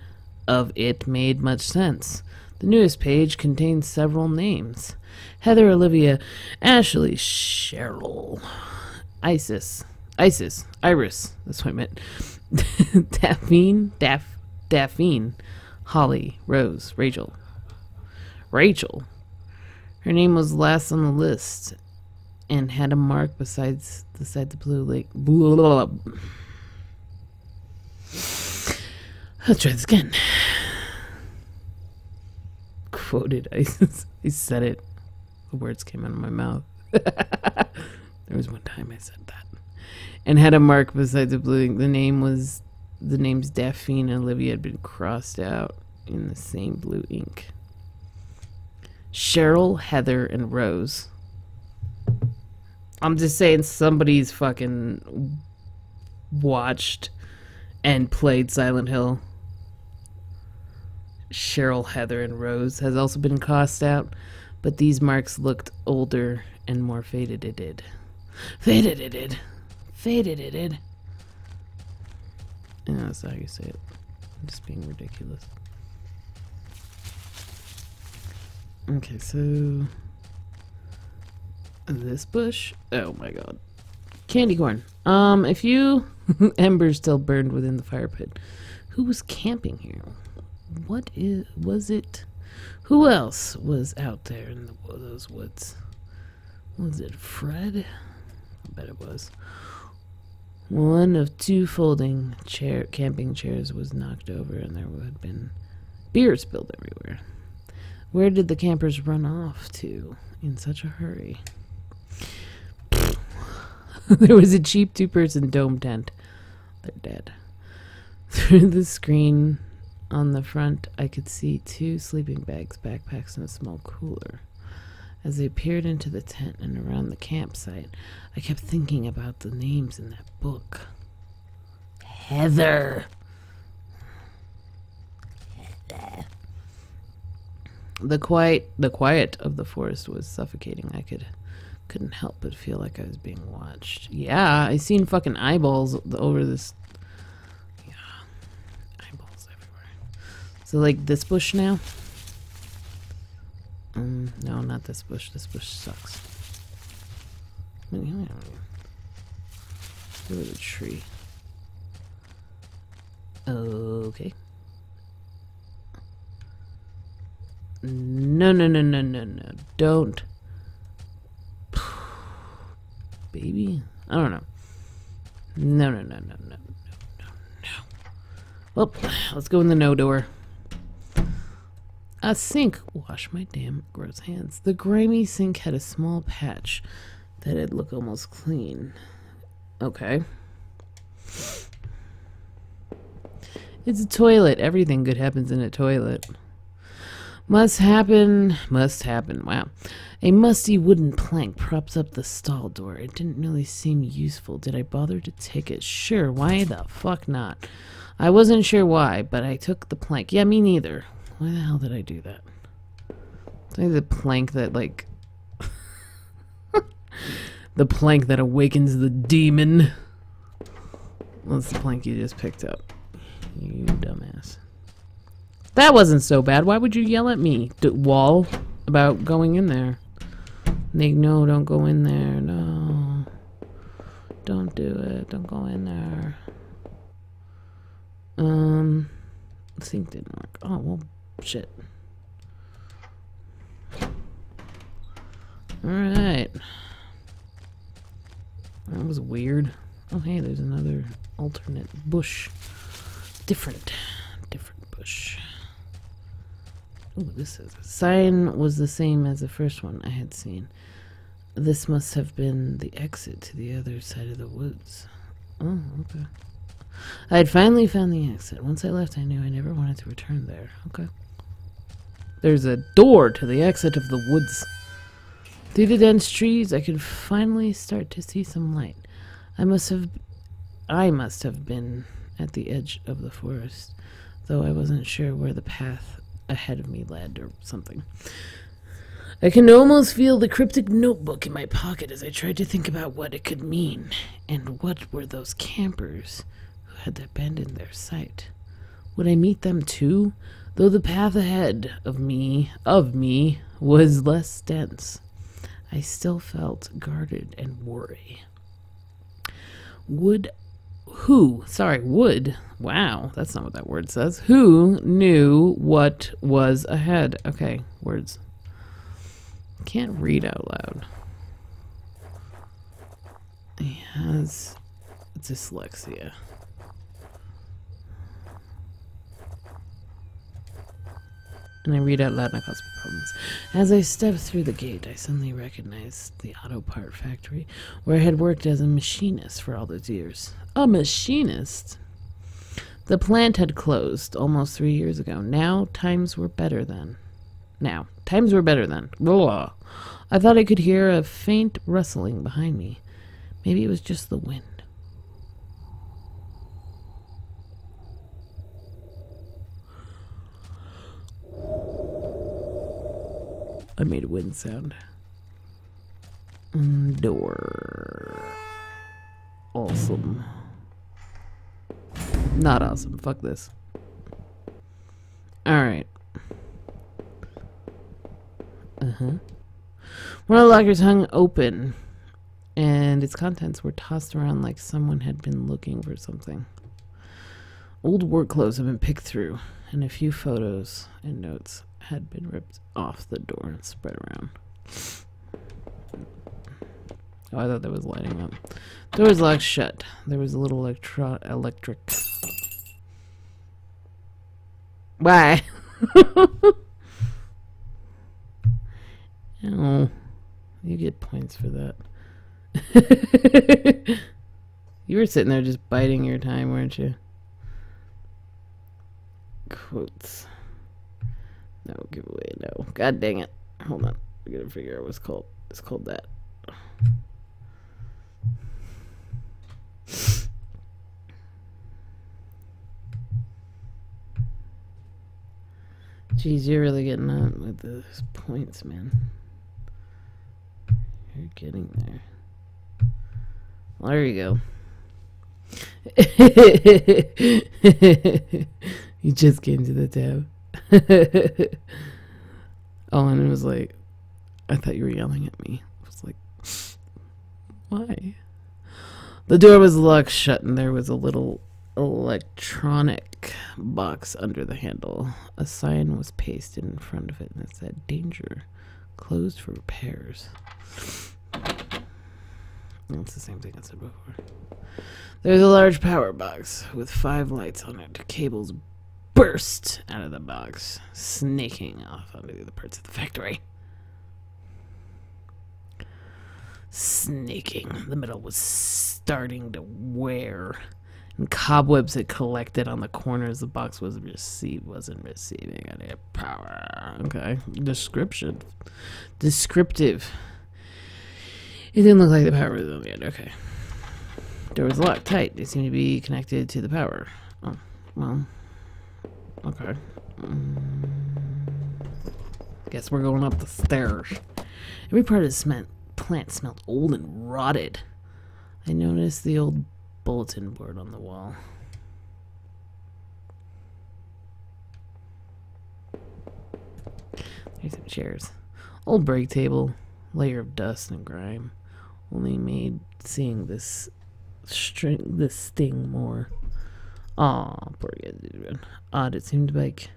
of it made much sense. The newest page contained several names. Heather, Olivia, Ashley, Cheryl, Iris, that's what I meant. Daphne, Holly, Rose, Rachel. Her name was last on the list and had a mark beside the blue lake. Blah, blah, blah. Let's try this again. Quoted Isis. I said it. The words came out of my mouth. There was one time I said that. And had a mark beside the blue. The names Daphne and Olivia had been crossed out in the same blue ink. Cheryl, Heather, and Rose. I'm just saying somebody's fucking watched and played Silent Hill. Cheryl, Heather, and Rose has also been crossed out, but these marks looked older and more faded. It did. Faded. And that's how you say it. I'm just being ridiculous. Okay, so this bush. Oh my god. Candy corn. A few embers still burned within the fire pit. Who was camping here? Was it? Who else was out there in those woods? Was it Fred? I bet it was. One of two folding camping chairs was knocked over and there had been beer spilled everywhere. Where did the campers run off to in such a hurry? There was a cheap two-person dome tent. They're dead. Through the screen on the front, I could see two sleeping bags, backpacks, and a small cooler. As I peered into the tent and around the campsite, I kept thinking about the names in that book. Heather. The quiet of the forest was suffocating. I couldn't help but feel like I was being watched. Yeah, I seen fucking eyeballs over this. Yeah, eyeballs So like this bush now? No, not this bush. This bush sucks. Go to the tree. Okay. No, no, no, no, no, no. Don't. Baby? I don't know. No, no, no, no, no, no, no, no. Well, let's go in the no door. A sink. Wash my damn gross hands. The grimy sink had a small patch that it looked almost clean. Okay. It's a toilet. Everything good happens in a toilet. Must happen. Must happen. Wow. A musty wooden plank props up the stall door. It didn't really seem useful. Did I bother to take it? Sure. Why the fuck not? I wasn't sure why, but I took the plank. Yeah, me neither. Why the hell did I do that? It's like the plank that, like... the plank that awakens the demon. That's the plank you just picked up. You dumbass. That wasn't so bad. Why would you yell at me, wall, about going in there? Nick, no, don't go in there. No. Don't do it. Don't go in there. The sink didn't work. Oh, well, shit. Alright. That was weird. Oh, hey, there's another alternate bush. Different bush. Oh, this is a sign was the same as the first one I had seen. This must have been the exit to the other side of the woods. Oh, okay. I had finally found the exit. Once I left, I knew I never wanted to return there. Okay. There's a door to the exit of the woods. Through the dense trees, I could finally start to see some light. I must have been at the edge of the forest, though I wasn't sure where the path ahead of me led or something. I can almost feel the cryptic notebook in my pocket as I tried to think about what it could mean, and what were those campers who had abandoned their site. Would I meet them too, though the path ahead of me was less dense? I still felt guarded and worried. Wood, wow, that's not what that word says. Who knew what was ahead? Okay, words. Can't read out loud. He has dyslexia. And I read out loud and I cause problems. As I stepped through the gate, I suddenly recognized the auto part factory where I had worked as a machinist for all those years. A machinist? The plant had closed almost 3 years ago. Times were better then. Blah. I thought I could hear a faint rustling behind me. Maybe it was just the wind. I made a wind sound. Door. Awesome. Not awesome. Fuck this. Alright. One of the lockers hung open, and its contents were tossed around like someone had been looking for something. Old work clothes had been picked through, and a few photos and notes had been ripped off the door and spread around. Oh, I thought that was lighting up. Door was locked shut. There was a little electric. Why? Oh, you get points for that. You were sitting there just biding your time, weren't you? Quotes. No giveaway, no. God dang it. Hold on. I gotta figure out what's called. It's called that. Jeez, you're really getting on with those points, man. You're getting there. Well, there you go. You just came to the tab. Oh, and it was like, I thought you were yelling at me. I was like, why? The door was locked shut, and there was a little electronic box under the handle. A sign was pasted in front of it, and it said, "Danger. Closed for repairs." That's the same thing I said before. There's a large power box with 5 lights on it. Cables burst out of the box, snaking off onto the other parts of the factory. Snaking. The metal was starting to wear, and cobwebs had collected on the corners. The box wasn't receiving any power. Okay. Descriptive. It didn't look like the power was on the end. Okay. Door was locked tight. It seemed to be connected to the power. Oh, well. Okay. Guess we're going up the stairs. Every part of the plant smelled old and rotted. I noticed the old bulletin board on the wall. Here's some chairs. Old break table. Layer of dust and grime. Only made seeing this sting more. Aw, poor guy. Odd, it seemed like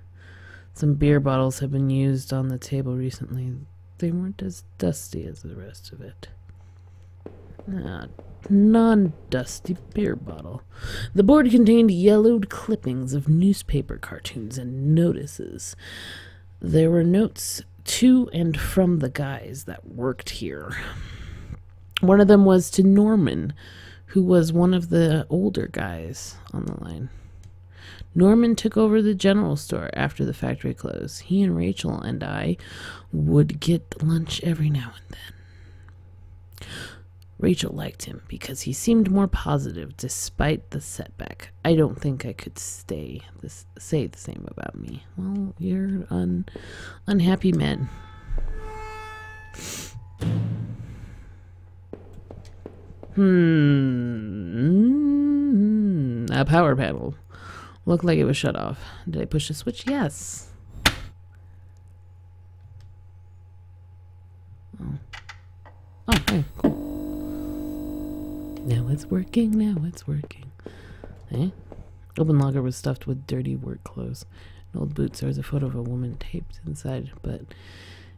some beer bottles had been used on the table recently. They weren't as dusty as the rest of it. Non-dusty beer bottle. The board contained yellowed clippings of newspaper cartoons and notices. There were notes to and from the guys that worked here. One of them was to Norman, who was one of the older guys on the line. Norman took over the general store after the factory closed. He and Rachel and I would get lunch every now and then. Rachel liked him because he seemed more positive despite the setback. I don't think I could say the same about me. Well, you're unhappy men. A power panel. Looked like it was shut off. Did I push the switch? Yes. Oh, hey, cool. Now it's working, now it's working. Eh? Open locker was stuffed with dirty work clothes. In old boots, there was a photo of a woman taped inside, but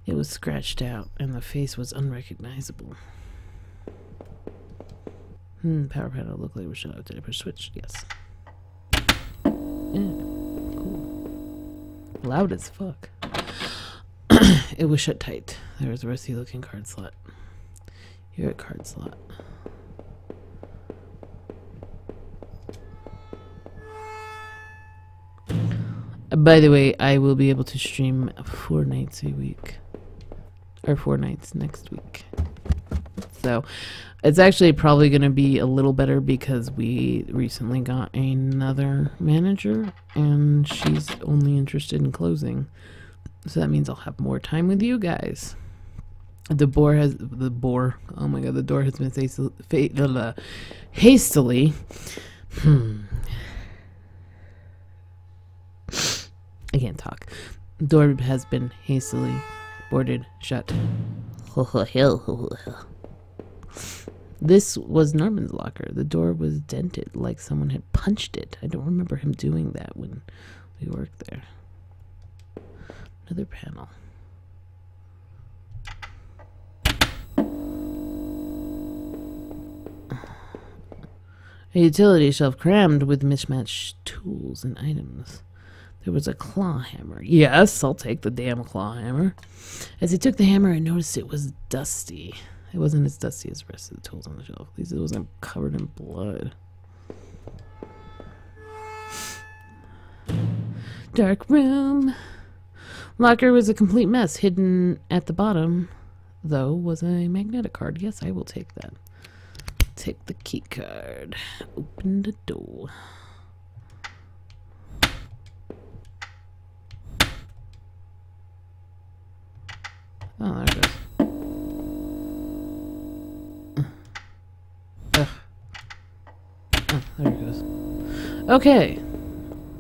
it was scratched out, and the face was unrecognizable. Power panel looked like it was shut off. Did I push switch? Yes. Yeah, cool. Loud as fuck. It was shut tight. There was a rusty looking card slot. You're a card slot. By the way, I will be able to stream 4 nights a week. Or 4 nights next week. So, it's actually probably going to be a little better because we recently got another manager and she's only interested in closing. So that means I'll have more time with you guys. The door has been hastily. I can't talk. The door has been hastily boarded shut. This was Norman's locker. The door was dented like someone had punched it. I don't remember him doing that when we worked there. Another panel. A utility shelf crammed with mismatched tools and items. There was a claw hammer. Yes, I'll take the damn claw hammer. As he took the hammer, I noticed it was dusty. It wasn't as dusty as the rest of the tools on the shelf. At least it wasn't covered in blood. Dark room. Locker was a complete mess. Hidden at the bottom, though, was a magnetic card. Yes, I will take that. Take the key card. Open the door. Oh, there it goes. Oh, there it goes. Okay.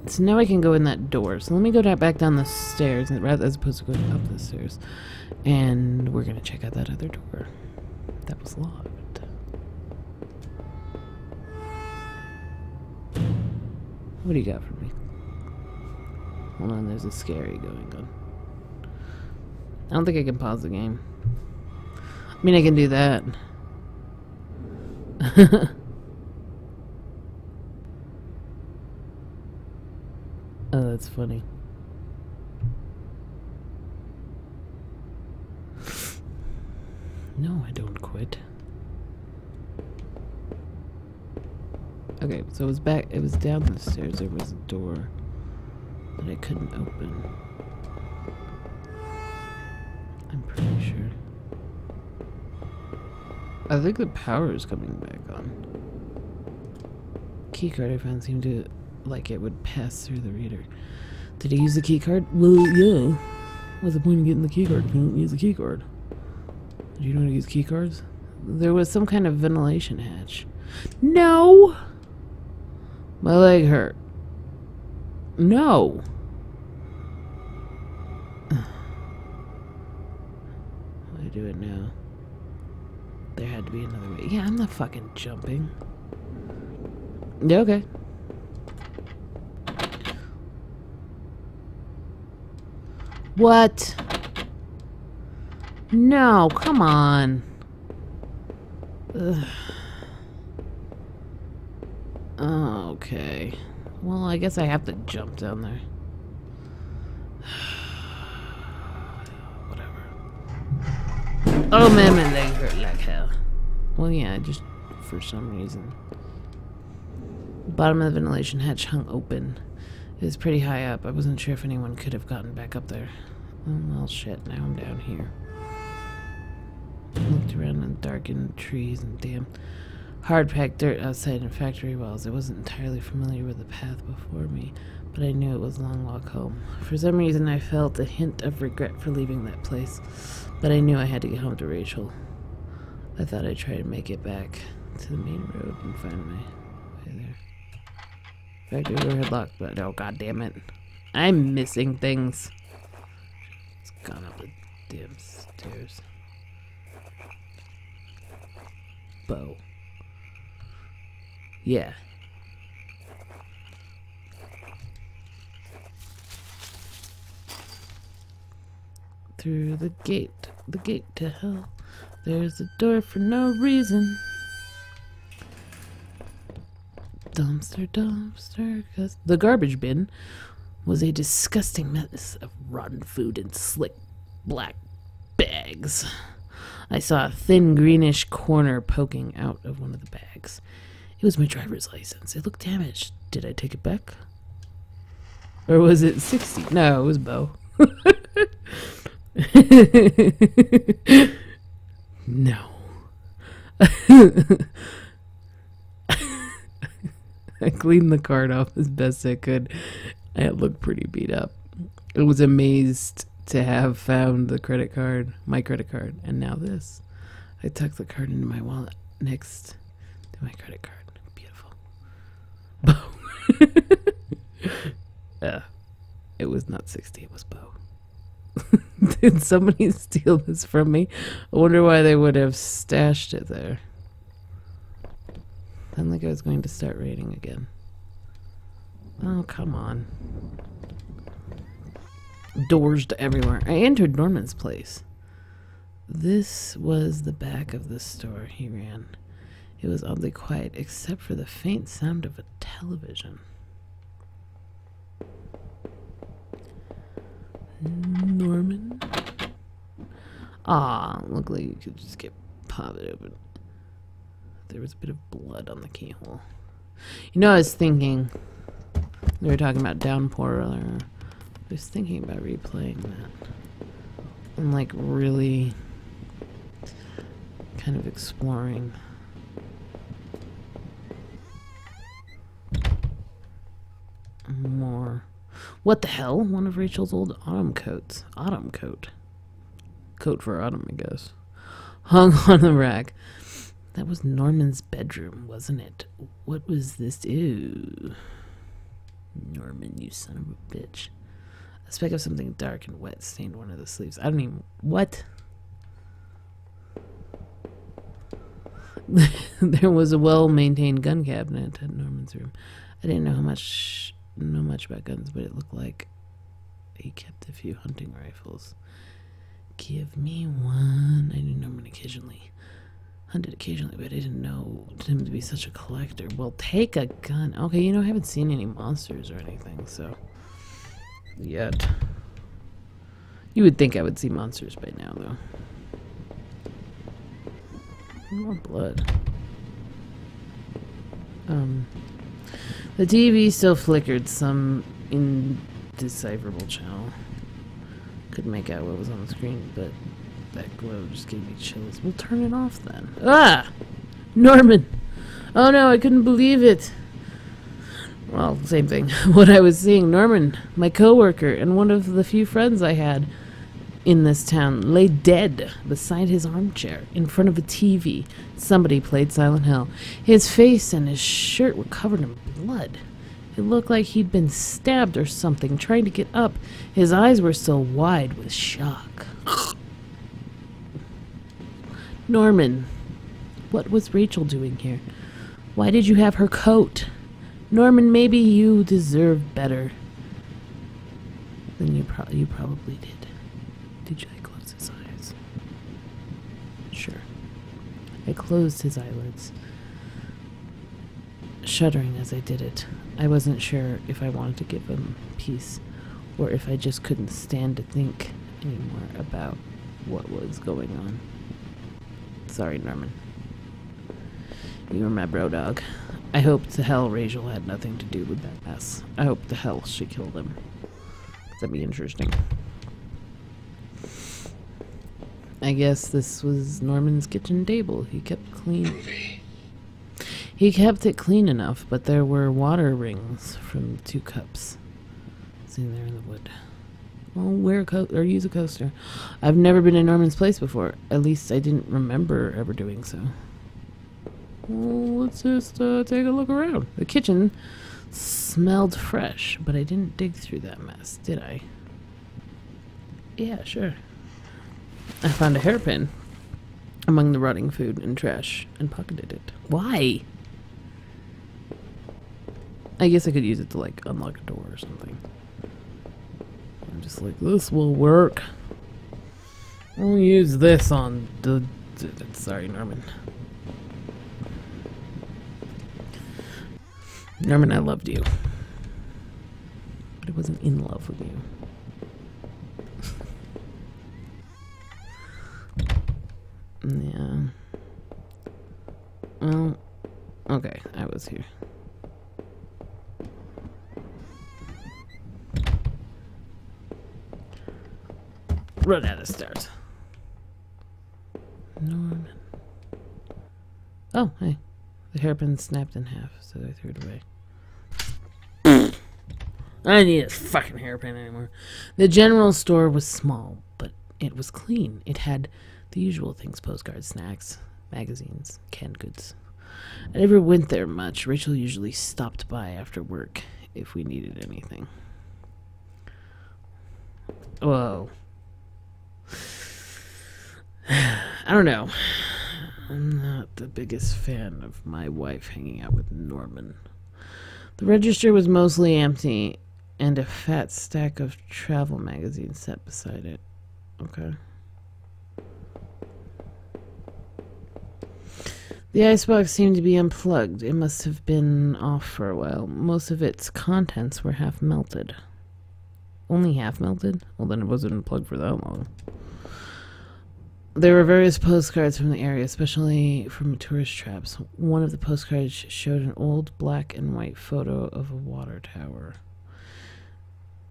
So now I can go in that door. So let me go back down the stairs as opposed to going up the stairs. And we're going to check out that other door. That was locked. What do you got for me? Hold on, there's a scary going on. I don't think I can pause the game. I mean, I can do that. Oh, that's funny. No, I don't quit. Okay, so it was down the stairs. There was a door that I couldn't open. I'm pretty sure. I think the power is coming back on. Keycard I found seemed to like it would pass through the reader. Did he use the keycard? Well, yeah. What's the point of getting the keycard if you don't use the keycard? Do you know how to use keycards? There was some kind of ventilation hatch. No! My leg hurt. No! How do I do it now? There had to be another way. Yeah, I'm not fucking jumping. Yeah, okay. What? No, come on. Ugh. Oh, okay. Well, I guess I have to jump down there. Whatever. Oh man, my leg hurt like hell. Well, yeah, just for some reason. The bottom of the ventilation hatch hung open. It was pretty high up. I wasn't sure if anyone could have gotten back up there. Oh, well, shit. Now I'm down here. Looked around in the darkened trees and damn hard-packed dirt outside and factory walls. I wasn't entirely familiar with the path before me, but I knew it was a long walk home. For some reason, I felt a hint of regret for leaving that place, but I knew I had to get home to Rachel. I thought I'd try to make it back to the main road and find my way there. Factory door had locked, but oh, god damn it. I'm missing things. It's gone up the damn stairs. Bow. Yeah. Through the gate to hell. There's a door for no reason. Dumpster, dumpster, 'cause the garbage bin was a disgusting mess of rotten food in slick black bags. I saw a thin greenish corner poking out of one of the bags. It was my driver's license. It looked damaged. Did I take it back? Or was it 60? No, it was Bo. No. I cleaned the card off as best I could. It looked pretty beat up. I was amazed to have found the credit card, my credit card, and now this. I tucked the card into my wallet next to my credit card. Beautiful. It was not 60, it was Bo. Did somebody steal this from me? I wonder why they would have stashed it there. Sounded like I was going to start raiding again. Oh, come on. Doors to everywhere. I entered Norman's place. This was the back of the store he ran. It was oddly quiet, except for the faint sound of a television. Norman? Ah, looked like you could just pop it open. There was a bit of blood on the keyhole. You know, I was thinking, we were talking about Downpour earlier. I was thinking about replaying that. And like really kind of exploring more. What the hell? One of Rachel's old autumn coats. Autumn coat. Coat for autumn, I guess. Hung on the rack. That was Norman's bedroom, wasn't it? What was this? Ew. Norman, you son of a bitch. A speck of something dark and wet stained one of the sleeves. I don't even... What? There was a well-maintained gun cabinet in Norman's room. I didn't know much about guns, but it looked like he kept a few hunting rifles. Give me one. I knew Norman hunted occasionally, but I didn't know him to be such a collector. Well, take a gun. Okay, you know, I haven't seen any monsters or anything, so... Yet. You would think I would see monsters by now, though. More blood. The TV still flickered some indecipherable channel. Couldn't make out what was on the screen, but that glow just gave me chills. We'll turn it off then. Ah! Norman! Oh no, I couldn't believe it. Well, same thing. What I was seeing, Norman, my coworker, and one of the few friends I had in this town, lay dead beside his armchair in front of a TV. Somebody played Silent Hill. His face and his shirt were covered in blood. It looked like he'd been stabbed or something, trying to get up. His eyes were still wide with shock. Norman, what was Rachel doing here? Why did you have her coat? Norman, maybe you deserve better than you probably did. Did you close his eyes? Sure. I closed his eyelids, shuddering as I did it. I wasn't sure if I wanted to give him peace, or if I just couldn't stand to think anymore about what was going on. Sorry, Norman. You were my bro dog. I hope to hell Rachel had nothing to do with that mess. I hope to hell she killed him. That'd be interesting. I guess this was Norman's kitchen table. He kept clean. He kept it clean enough, but there were water rings from 2 cups sitting there in the wood. Well, wear a coat or use a coaster. I've never been in Norman's place before. At least I didn't remember ever doing so. Well, let's just take a look around. The kitchen smelled fresh, but I didn't dig through that mess, did I? Yeah, sure. I found a hairpin among the rotting food and trash and pocketed it. Why? I guess I could use it to, like, unlock a door or something. I'm just like, this will work. We'll use this on the... Sorry, Norman. Norman, I loved you. But I wasn't in love with you. Yeah. Well, okay, I was here. Run out of stairs. Norman. Oh, hey. The hairpin snapped in half, so I threw it away. I don't need a fucking hairpin anymore. The general store was small, but it was clean. It had the usual things: postcards, snacks, magazines, canned goods. I never went there much. Rachel usually stopped by after work if we needed anything. Whoa. I don't know. I'm not the biggest fan of my wife hanging out with Norman. The register was mostly empty, and a fat stack of travel magazines sat beside it. Okay. The icebox seemed to be unplugged. It must have been off for a while. Most of its contents were half melted. Only half melted? Well, then it wasn't unplugged for that long. There were various postcards from the area, especially from tourist traps. One of the postcards showed an old black and white photo of a water tower.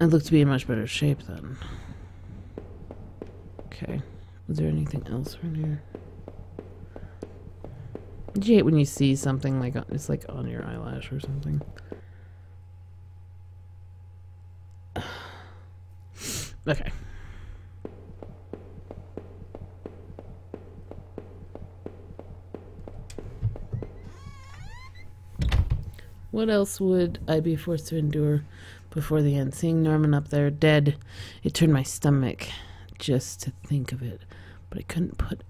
It looked to be in much better shape then. Okay. Was there anything else around here? Did you hate when you see something like it's like on your eyelash or something? Okay. What else would I be forced to endure before the end? Seeing Norman up there dead, it turned my stomach just to think of it, but I couldn't put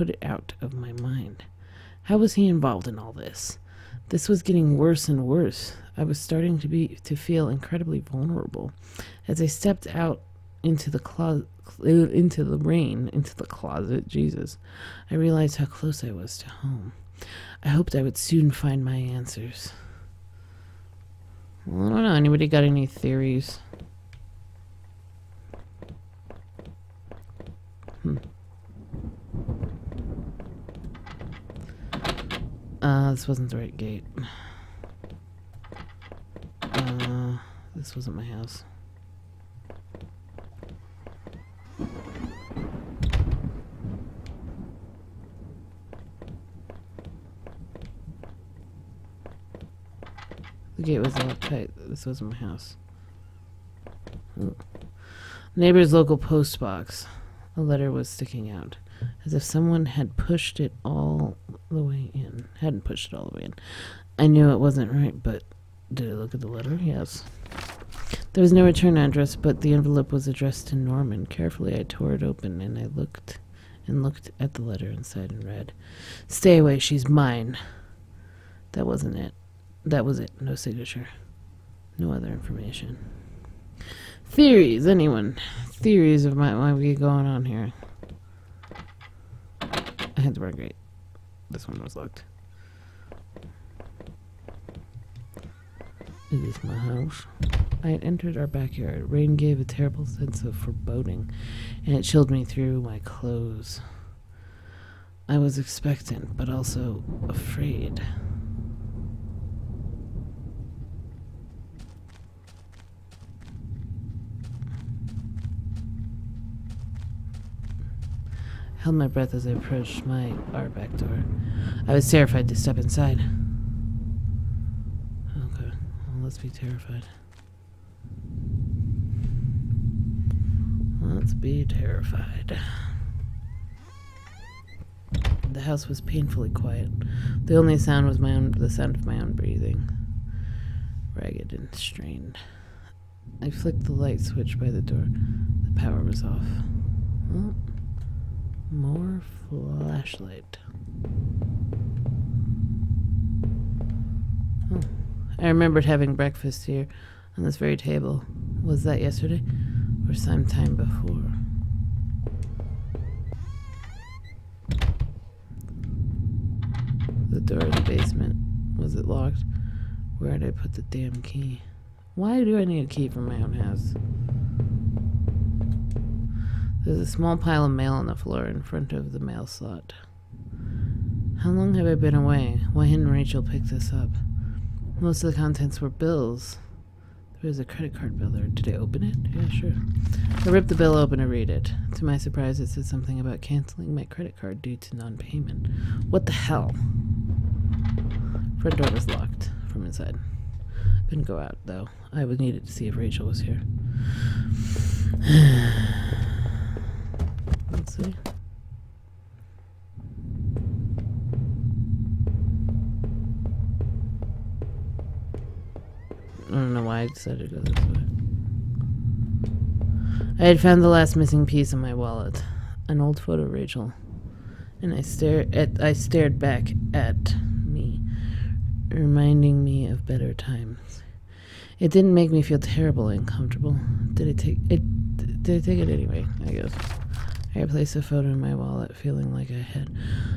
it out of my mind. How was he involved in all this? This was getting worse and worse. I was starting to feel incredibly vulnerable. As I stepped out into the closet, Jesus, I realized how close I was to home. I hoped I would soon find my answers. Well, I don't know. Anybody got any theories? This wasn't the right gate. This wasn't my house. The gate was locked tight. This wasn't my house. Ooh. Neighbor's local post box. A letter was sticking out, as if someone had pushed it all the way in. Hadn't pushed it all the way in. I knew it wasn't right, but did I look at the letter? Yes. There was no return address, but the envelope was addressed to Norman. Carefully, I tore it open, and I looked at the letter inside and read, "Stay away, she's mine." That wasn't it. That was it. No signature. No other information. Theories, anyone? Theories of what might be going on here. I had the wrong gate. This one was locked. Is this my house? I had entered our backyard. Rain gave a terrible sense of foreboding, and it chilled me through my clothes. I was expectant, but also afraid. I held my breath as I approached our back door. I was terrified to step inside. Okay, well, let's be terrified. Let's be terrified. The house was painfully quiet. The only sound was the sound of my own breathing, ragged and strained. I flicked the light switch by the door. The power was off. Oh. More flashlight. Oh. I remembered having breakfast here on this very table. Was that yesterday or sometime before? The door of the basement. Was it locked? Where did I put the damn key? Why do I need a key for my own house? There's a small pile of mail on the floor in front of the mail slot. How long have I been away? Why hadn't Rachel picked this up? Most of the contents were bills. There was a credit card bill there. Did I open it? Yeah, sure. I ripped the bill open to read it. To my surprise, it said something about canceling my credit card due to non-payment. What the hell? Front door was locked from inside. Couldn't go out, though. I would need it to see if Rachel was here. Let's see. I don't know why I decided to go this way. I had found the last missing piece in my wallet. An old photo of Rachel. And I stared back at me, reminding me of better times. It didn't make me feel terrible and uncomfortable. Did I take it anyway, I guess. I replaced the photo in my wallet, feeling like I had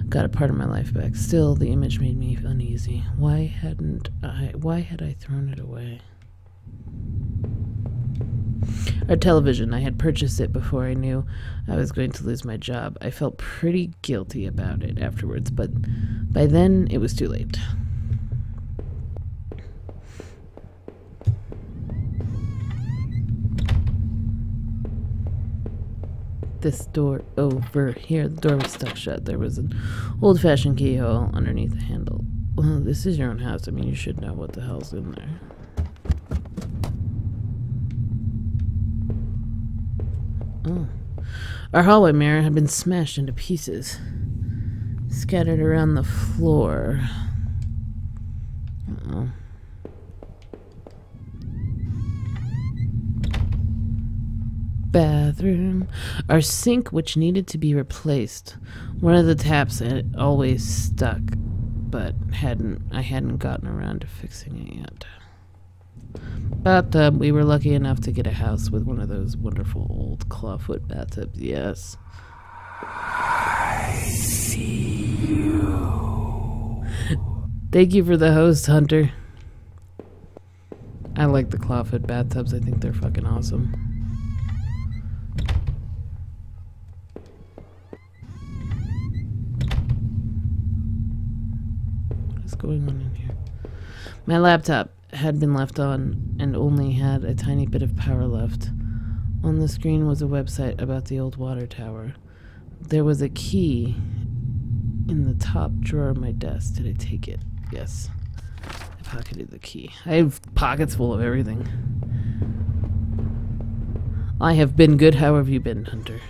got a part of my life back. Still, the image made me uneasy. Why had I thrown it away? Our television. I had purchased it before I knew I was going to lose my job. I felt pretty guilty about it afterwards, but by then it was too late. This door over here, the door was stuck shut. There was an old-fashioned keyhole underneath the handle. Well, this is your own house. I mean, you should know what the hell's in there. Oh. Our hallway mirror had been smashed into pieces, scattered around the floor. Uh-oh. bathroom. Our sink, which needed to be replaced. One of the taps had always stuck, but I hadn't gotten around to fixing it yet. Bathtub, we were lucky enough to get a house with one of those wonderful old clawfoot bathtubs. Yes. I see you. Thank you for the host, Hunter. I like the clawfoot bathtubs. I think they're fucking awesome. What is going on in here? My laptop had been left on and only had a tiny bit of power left. On the screen was a website about the old water tower. There was a key in the top drawer of my desk. Did I take it? Yes. I pocketed the key. I have pockets full of everything. I have been good. How have you been, Hunter?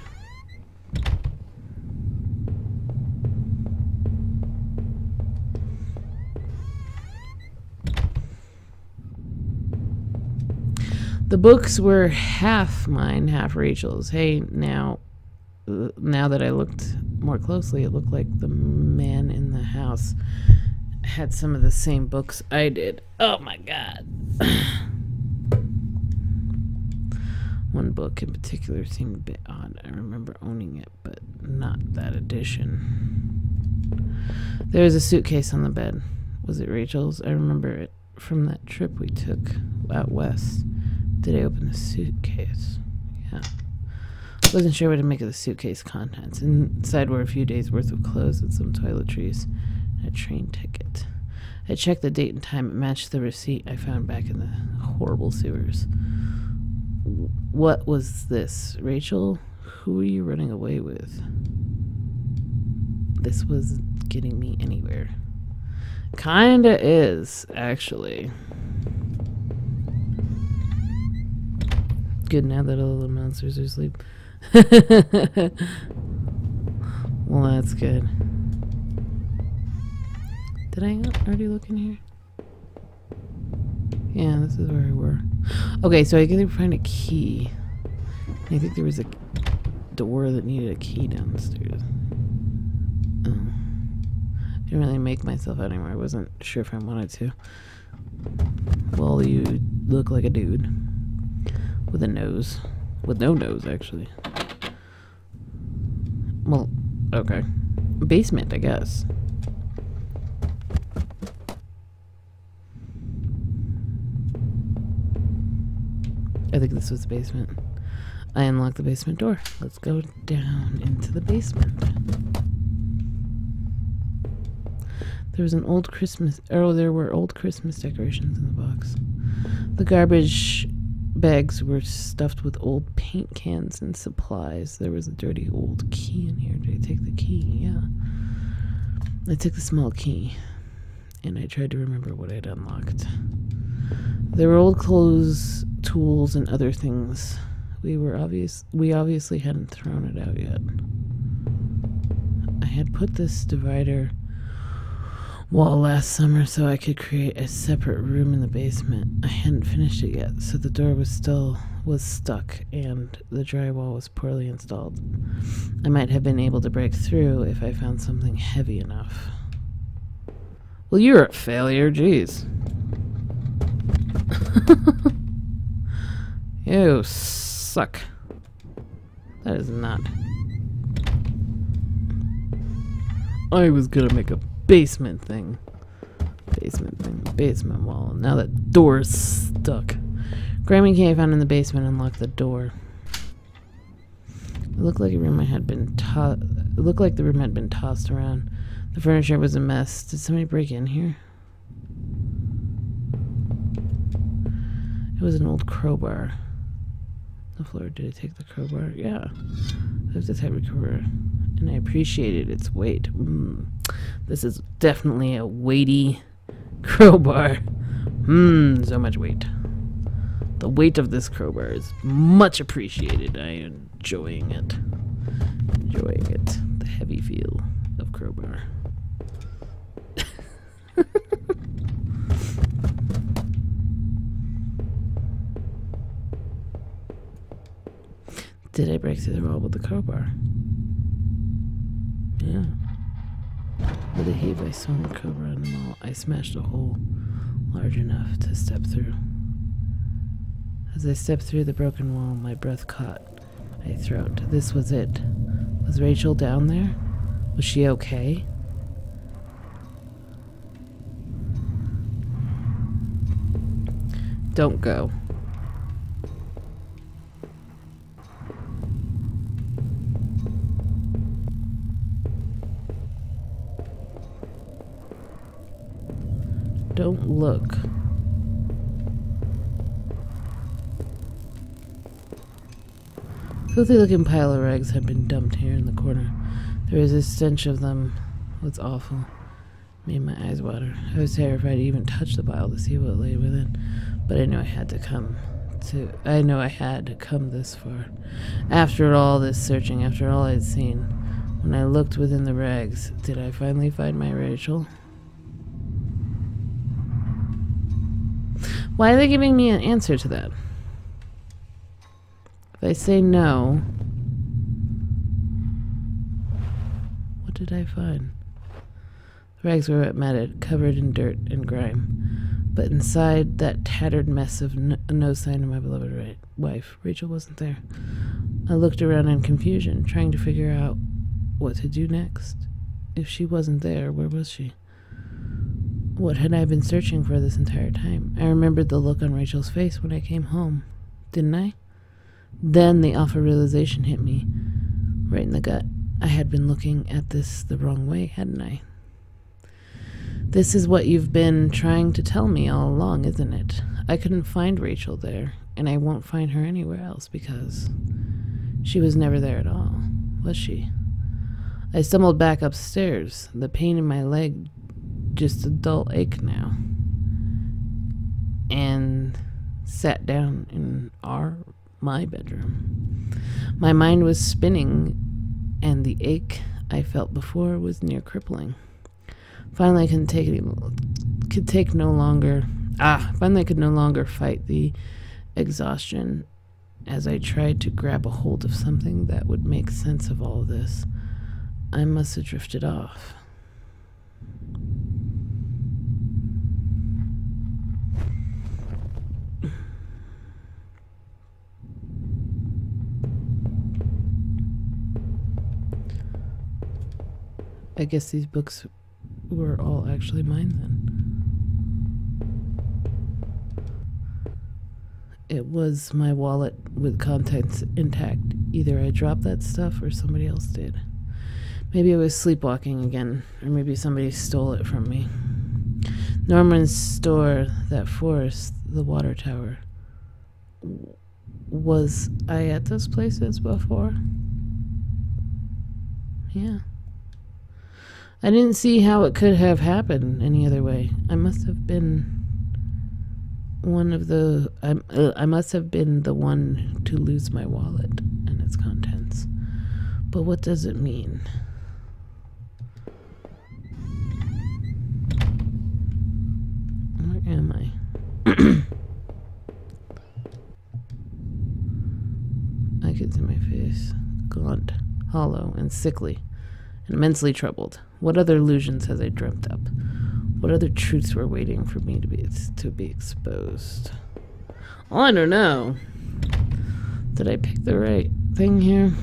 The books were half mine, half Rachel's. Hey, now that I looked more closely, it looked like the man in the house had some of the same books I did. Oh my god. One book in particular seemed a bit odd. I remember owning it, but not that edition. There was a suitcase on the bed. Was it Rachel's? I remember it from that trip we took out west. Did I open the suitcase? Yeah. Wasn't sure what to make of the suitcase contents. Inside were a few days' worth of clothes and some toiletries and a train ticket. I checked the date and time. It matched the receipt I found back in the horrible sewers. What was this? Rachel? Who were you running away with? This wasn't getting me anywhere. Kinda is, actually. Good now that all the monsters are asleep. Well, that's good. Did I already look in here? Yeah, this is where we were. Okay, so I gotta find a key. I think there was a door that needed a key downstairs. Oh. Didn't really make myself out anymore. I wasn't sure if I wanted to. Well, you look like a dude. With a nose. With no nose, actually. Well, okay. Basement, I guess. I think this was the basement. I unlocked the basement door. Let's go down into the basement. There was an old Christmas... Oh, there were old Christmas decorations in the box. The garbage bags were stuffed with old paint cans and supplies. There was a dirty old key in here. Did I take the key? Yeah. I took the small key, and I tried to remember what I'd unlocked. There were old clothes, tools, and other things. We obviously hadn't thrown it out yet. I had put this divider wall last summer so I could create a separate room in the basement. I hadn't finished it yet, so the door was stuck and the drywall was poorly installed. I might have been able to break through if I found something heavy enough. Well, you're a failure, jeez. You suck. That is not. I was gonna make a basement thing. Basement wall. Now that door's stuck. Grabbing key I found in the basement unlocked the door. It looked like the room had been tossed around. The furniture was a mess. Did somebody break in here? It was an old crowbar. The floor. Did I take the crowbar? Yeah. It was the type of crowbar. And I appreciated its weight. This is definitely a weighty crowbar. So much weight. The weight of this crowbar is much appreciated. I am enjoying it. The heavy feel of crowbar. Did I break through the wall with the crowbar? Yeah. With a heave, I swung the crowbar on the wall. I smashed a hole large enough to step through. As I stepped through the broken wall, my breath caught my throat. This was it. Was Rachel down there? Was she okay? Don't go. Don't look. Filthy looking pile of rags had been dumped here in the corner. There was a stench of them. It was awful. Made my eyes water. I was terrified to even touch the pile to see what lay within. But I knew I had to come this far. After all this searching, after all I'd seen, when I looked within the rags, did I finally find my Rachel? Why are they giving me an answer to that? If I say no, what did I find? The rags were wet, matted, covered in dirt and grime. But inside that tattered mess of no sign of my beloved wife, Rachel wasn't there. I looked around in confusion, trying to figure out what to do next. If she wasn't there, where was she? What had I been searching for this entire time? I remembered the look on Rachel's face when I came home, didn't I? Then the awful realization hit me, right in the gut. I had been looking at this the wrong way, hadn't I? This is what you've been trying to tell me all along, isn't it? I couldn't find Rachel there, and I won't find her anywhere else because she was never there at all, was she? I stumbled back upstairs, the pain in my leg just a dull ache now, and sat down in my bedroom. My mind was spinning, and the ache I felt before was near crippling. Finally, I could no longer fight the exhaustion as I tried to grab a hold of something that would make sense of all this. I must have drifted off. I guess these books were all actually mine then. It was my wallet with contents intact. Either I dropped that stuff or somebody else did. Maybe I was sleepwalking again, or maybe somebody stole it from me. Norman's store, that forest, the water tower. Was I at those places before? Yeah. I didn't see how it could have happened any other way. I must have been I must have been the one to lose my wallet and its contents. But what does it mean? Where am I? I could see my face. Gaunt, hollow, and sickly, and immensely troubled. What other illusions had I dreamt up? What other truths were waiting for me to be exposed? Oh, I don't know. Did I pick the right thing here?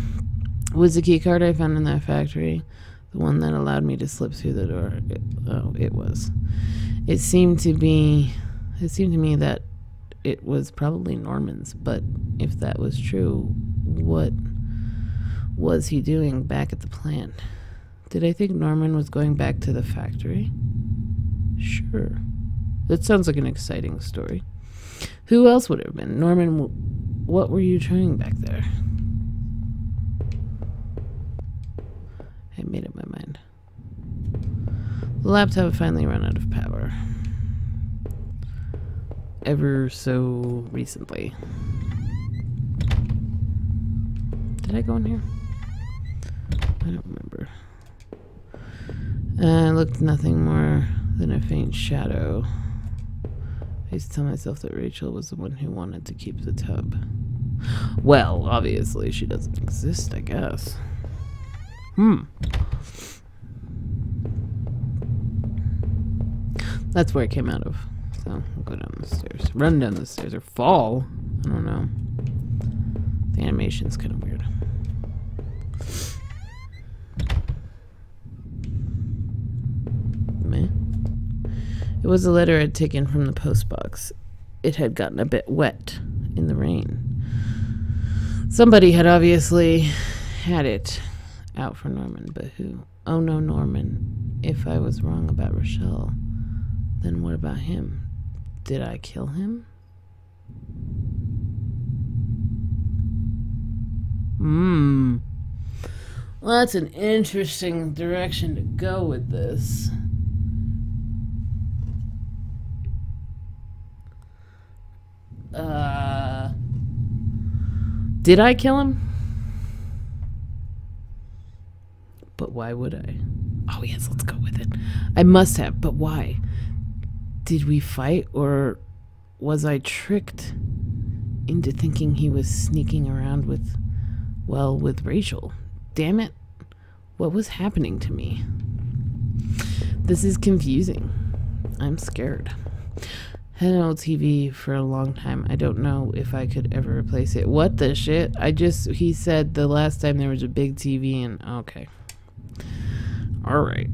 Was the key card I found in that factory the one that allowed me to slip through the door? It was. It seemed to me that it was probably Norman's, but if that was true, what was he doing back at the plant? Did I think Norman was going back to the factory? Sure. That sounds like an exciting story. Who else would it have been? Norman, what were you trying back there? I made up my mind. The laptop had finally run out of power. Ever so recently. Did I go in here? I don't remember. I looked nothing more than a faint shadow. I used to tell myself that Rachel was the one who wanted to keep the tub. Well, obviously she doesn't exist, I guess. That's where it came out of. So, I'll go down the stairs. Run down the stairs or fall. I don't know. The animation's kind of weird. Meh. It was a letter I'd taken from the postbox. It had gotten a bit wet in the rain. Somebody had obviously had it out for Norman, but who? Oh no, Norman. If I was wrong about Rochelle, then what about him? Did I kill him? Well, that's an interesting direction to go with this. Did I kill him? But why would I? Oh yes, let's go with it. I must have, but why? Did we fight, or was I tricked into thinking he was sneaking around with Rachel? Damn it. What was happening to me? This is confusing. I'm scared. Had an old TV for a long time. I don't know if I could ever replace it. What the shit? He said the last time there was a big TV and... Okay. Alright.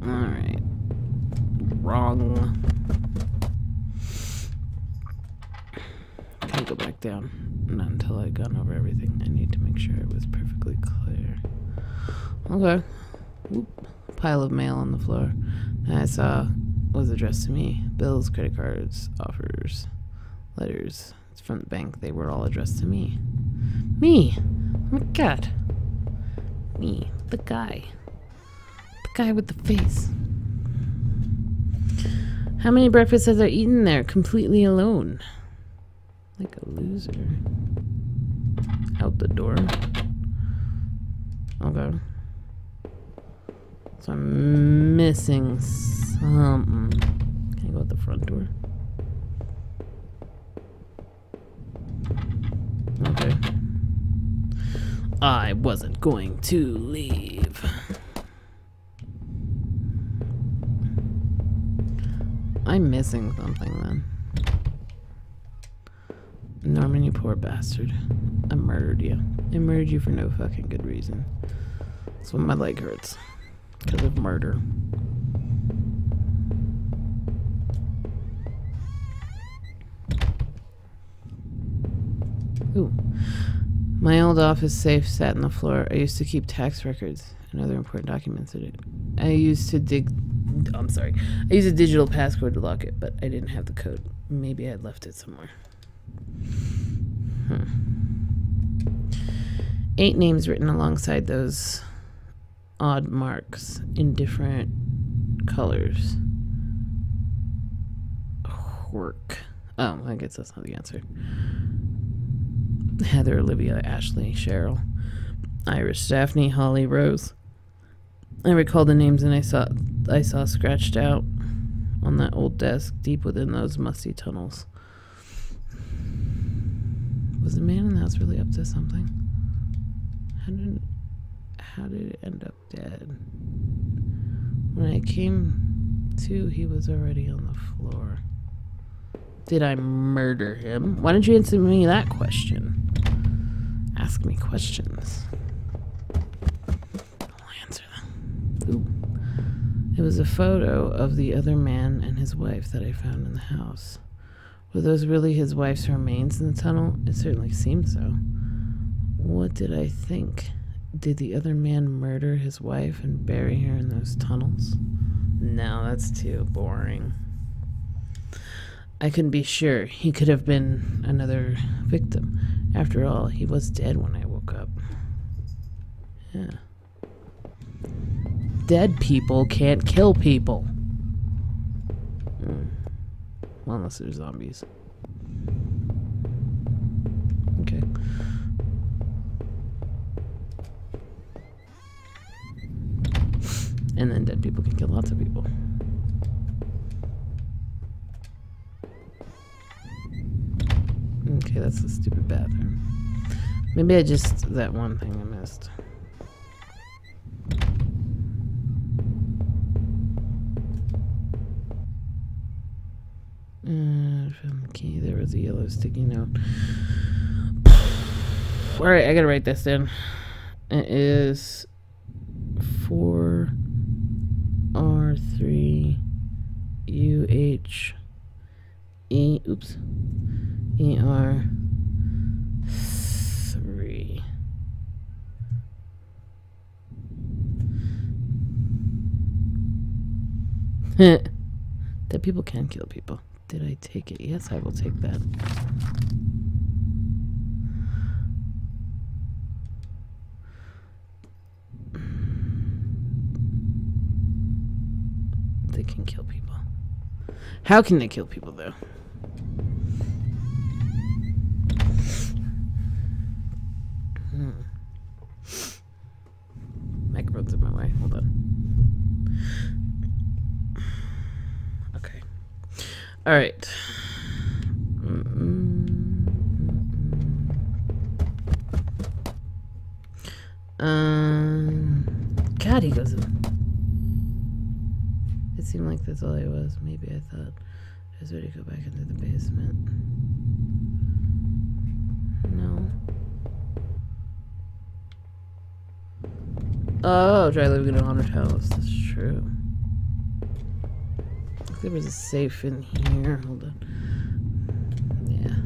Alright. Wrong. Can't go back down. Not until I'd gone over everything. I need to make sure it was perfectly clear. Okay. Whoop. Pile of mail on the floor. I saw was addressed to me. Bills, credit cards, offers, letters. It's from the bank. They were all addressed to me. Me! Oh my god. Me. The guy. The guy with the face. How many breakfasts has I eaten there completely alone? Like a loser. Out the door. Okay. So I'm missing something. Can I go out the front door? Okay. I wasn't going to leave. I'm missing something then. Norman, you poor bastard. I murdered you. I murdered you for no fucking good reason. That's why my leg hurts. Because of murder. Ooh. My old office safe sat on the floor. I used to keep tax records and other important documents in it. I used a digital passcode to lock it, but I didn't have the code. Maybe I had left it somewhere. 8 names written alongside those odd marks in different colors. Work. Oh, I guess that's not the answer. Heather, Olivia, Ashley, Cheryl, Iris, Daphne, Holly, Rose. I recall the names and I saw scratched out on that old desk deep within those musty tunnels. Was the man in the house really up to something? How did it end up dead? When I came to, he was already on the floor. Did I murder him? Why didn't you answer me that question? Ask me questions. I'll answer them. Ooh. It was a photo of the other man and his wife that I found in the house. Were those really his wife's remains in the tunnel? It certainly seemed so. What did I think? Did the other man murder his wife and bury her in those tunnels? No, that's too boring. I couldn't be sure. He could have been another victim. After all, he was dead when I woke up. Yeah. Dead people can't kill people. Well, unless they're zombies. Okay. And then dead people can kill lots of people. Okay, that's the stupid bathroom. Maybe I just... that one thing I missed. From the key, there was a yellow sticky note. Alright, I gotta write this down. It is 4R3 UH E. Oops. ER 3. That people can kill people. Did I take it? Yes, I will take that. They can kill people. How can they kill people, though? Microphone's in my way. Hold on. Okay. All right. God, he goes in. It seemed like that's all I was. Maybe I thought I was ready to go back into the basement. No. Oh, try living in a haunted house. That's true. There was a safe in here. Hold on. Yeah.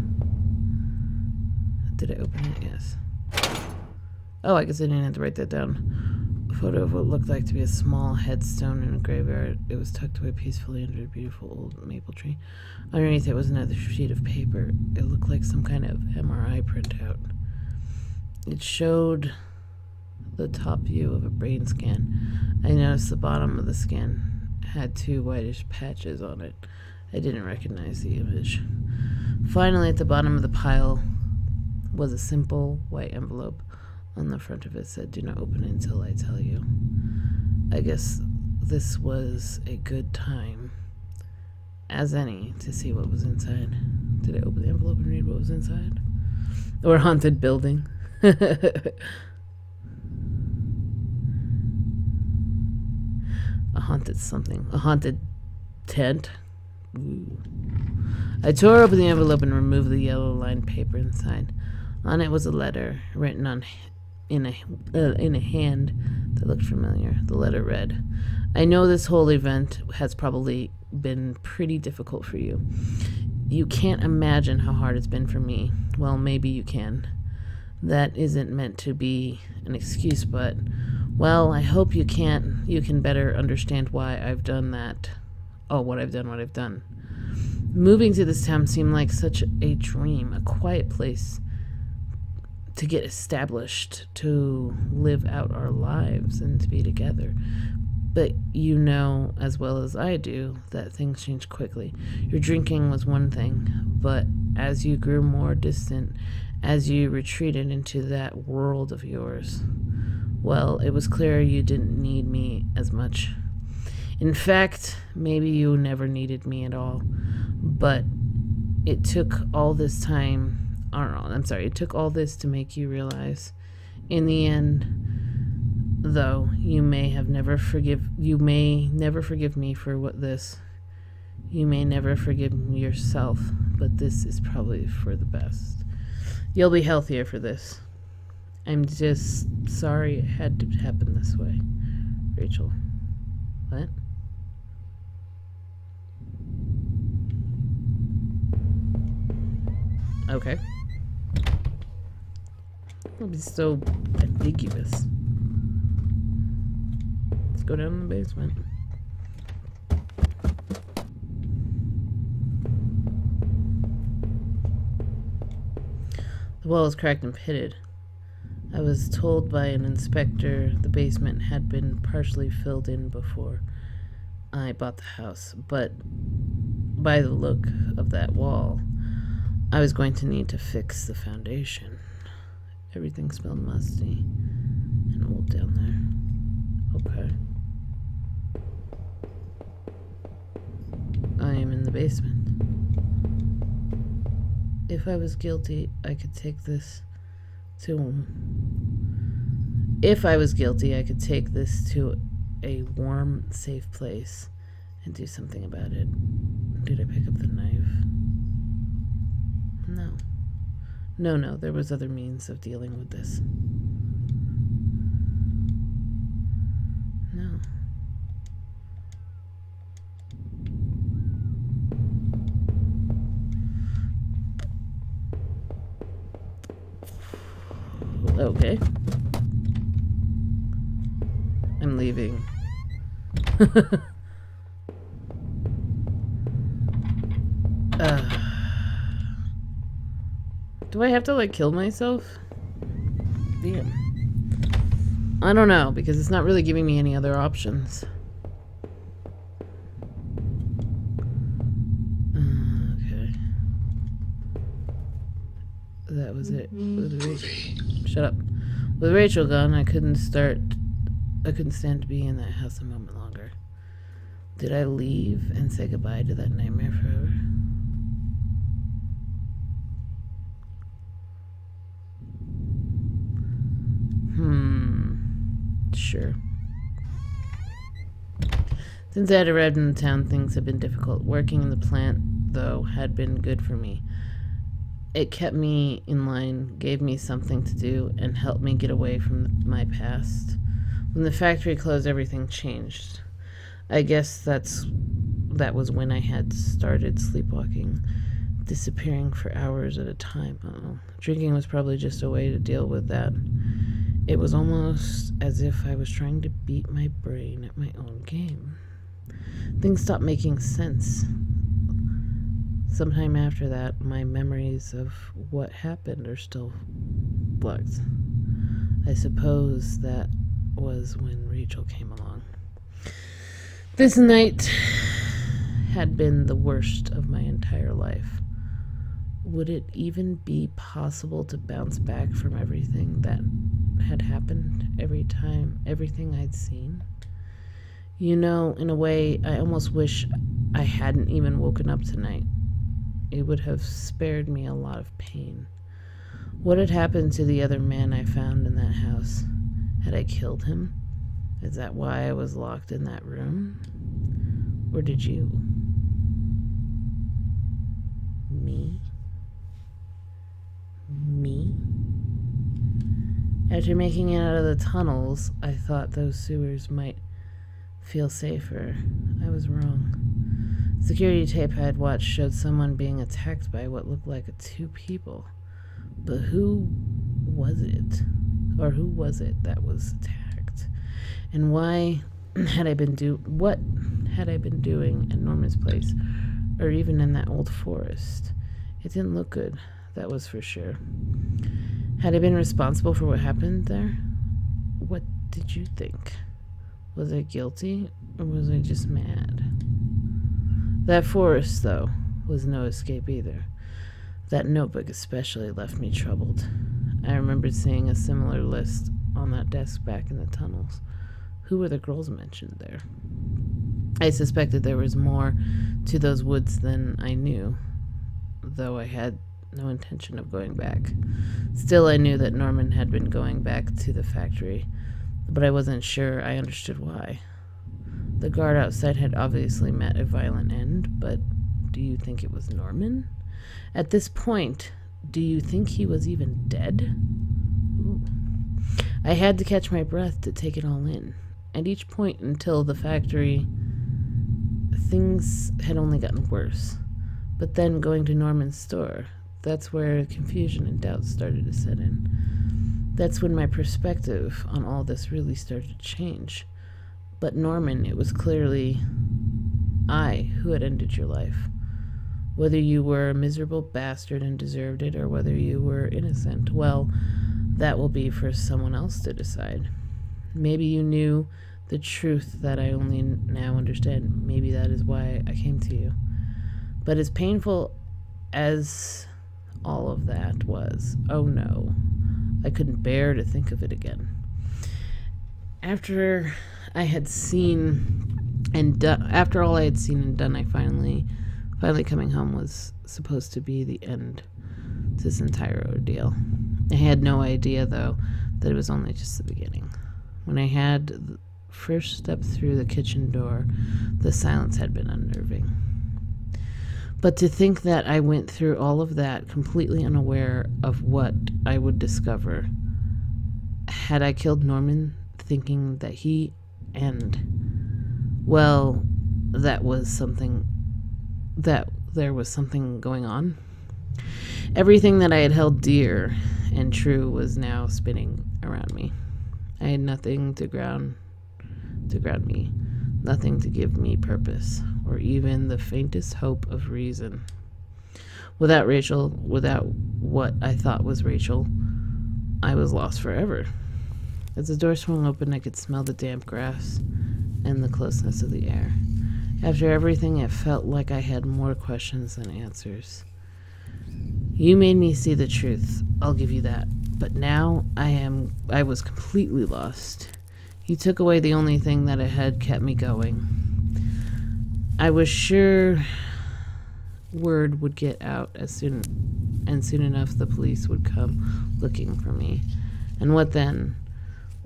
Did I open it? Yes. Oh, I guess I didn't have to write that down. A photo of what looked like to be a small headstone in a graveyard. It was tucked away peacefully under a beautiful old maple tree. Underneath it was another sheet of paper. It looked like some kind of MRI printout. It showed the top view of a brain scan. I noticed the bottom of the scan had 2 whitish patches on it. I didn't recognize the image. Finally, at the bottom of the pile was a simple white envelope. On the front of it said, "Do not open it until I tell you." I guess this was a good time as any to see what was inside. Did I open the envelope and read what was inside? Or haunted building. A haunted something. A haunted tent. Ooh. I tore open the envelope and removed the yellow lined paper inside. On it was a letter written in a hand that looked familiar. The letter read, "I know this whole event has probably been pretty difficult for you. You can't imagine how hard it's been for me. Well, maybe you can. That isn't meant to be an excuse, but, well, I hope you can better understand why I've done that. Oh, what I've done. Moving to this town seemed like such a dream, a quiet place to get established, to live out our lives and to be together. But you know as well as I do that things change quickly. Your drinking was one thing, but as you grew more distant, as you retreated into that world of yours, well, it was clear you didn't need me as much. In fact, maybe you never needed me at all. But it took all this time... it took all this to make you realize. In the end, though, you may never forgive me for this. You may never forgive yourself, but this is probably for the best. You'll be healthier for this. I'm just sorry it had to happen this way. Rachel." What? Okay. It'll be so ambiguous. Let's go down in the basement. The wall was cracked and pitted. I was told by an inspector the basement had been partially filled in before I bought the house, but by the look of that wall, I was going to need to fix the foundation. Everything smelled musty and old down there. Okay. I am in the basement. If I was guilty, I could take this to him. If I was guilty, I could take this to a warm, safe place and do something about it. Did I pick up the knife? No. No, there was other means of dealing with this. No. Okay. I'm leaving. Do I have to, like, kill myself? Damn. I don't know, because it's not really giving me any other options. Okay. That was it. Shut up. With Rachel gone, I couldn't stand to be in that house a moment longer. Did I leave and say goodbye to that nightmare forever? Sure. Since I had arrived in the town, things had been difficult. Working in the plant, though, had been good for me. It kept me in line, gave me something to do, and helped me get away from my past. When the factory closed, everything changed. I guess that was when I had started sleepwalking, disappearing for hours at a time. Drinking was probably just a way to deal with that. It was almost as if I was trying to beat my brain at my own game. Things stopped making sense. Sometime after that, my memories of what happened are still blocked. I suppose that was when Rachel came along. This night had been the worst of my entire life. Would it even be possible to bounce back from everything that had happened, everything I'd seen? You know, in a way, I almost wish I hadn't even woken up tonight. It would have spared me a lot of pain. What had happened to the other man I found in that house? Had I killed him? Is that why I was locked in that room? Or did you? Me? After making it out of the tunnels, I thought those sewers might feel safer. I was wrong. Security tape I had watched showed someone being attacked by what looked like two people. But who was it? Or who was it that was attacked? And what had I been doing at Norman's place? Or even in that old forest? It didn't look good, that was for sure. Had I been responsible for what happened there? What did you think? Was I guilty, or was I just mad? That forest, though, was no escape either. That notebook especially left me troubled. I remembered seeing a similar list on that desk back in the tunnels. Who were the girls mentioned there? I suspected there was more to those woods than I knew, though I had no intention of going back. Still, I knew that Norman had been going back to the factory, but I wasn't sure I understood why. The guard outside had obviously met a violent end, but do you think it was Norman? At this point, do you think he was even dead? Ooh. I had to catch my breath to take it all in. At each point until the factory, things had only gotten worse. But then going to Norman's store, that's where confusion and doubt started to set in. That's when my perspective on all this really started to change. But Norman, it was clearly I who had ended your life. Whether you were a miserable bastard and deserved it, or whether you were innocent, well, that will be for someone else to decide. Maybe you knew the truth that I only now understand. Maybe that is why I came to you. But as painful as all of that was, oh no, I couldn't bear to think of it again. After all I had seen and done, I finally Finally coming home was supposed to be the end to this entire ordeal. I had no idea, though, that it was only just the beginning. When I had the first step through the kitchen door, the silence had been unnerving. But to think that I went through all of that completely unaware of what I would discover. Had I killed Norman thinking that he well, that there was something going on? Everything that I had held dear and true was now spinning around me. I had nothing to ground me, nothing to give me purpose, or even the faintest hope of reason. Without Rachel, without what I thought was Rachel, I was lost forever. As the door swung open, I could smell the damp grass and the closeness of the air. After everything, it felt like I had more questions than answers. You made me see the truth, I'll give you that. But now I was completely lost. You took away the only thing that had kept me going. I was sure word would get out soon enough the police would come looking for me. And what then?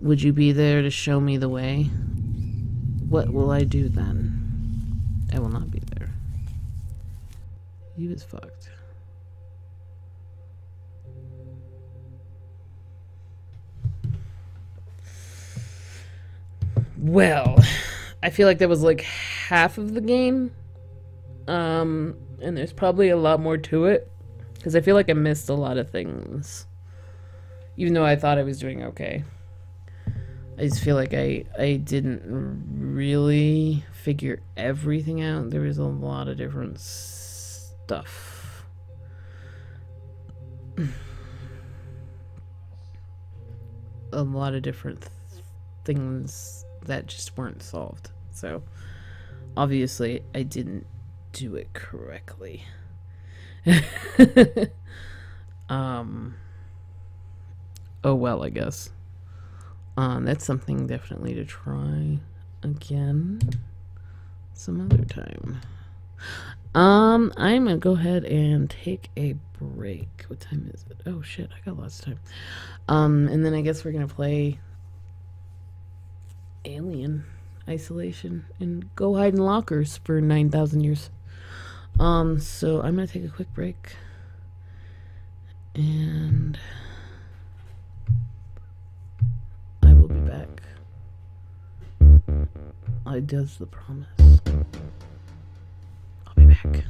Would you be there to show me the way? What will I do then? I will not be there. He was fucked. Well, I feel like that was like half of the game. And there's probably a lot more to it. Because I feel like I missed a lot of things. Even though I thought I was doing okay. I just feel like I didn't really figure everything out. There was a lot of different stuff. A lot of different things that just weren't solved. So, obviously, I didn't do it correctly. Oh well, I guess. That's something definitely to try again some other time. I'm gonna go ahead and take a break. What time is it? Oh shit, I got lots of time. And then I guess we're gonna play Alien Isolation and go hide in lockers for 9,000 years. So I'm gonna take a quick break. And I will be back. I does the promise. I'll be back.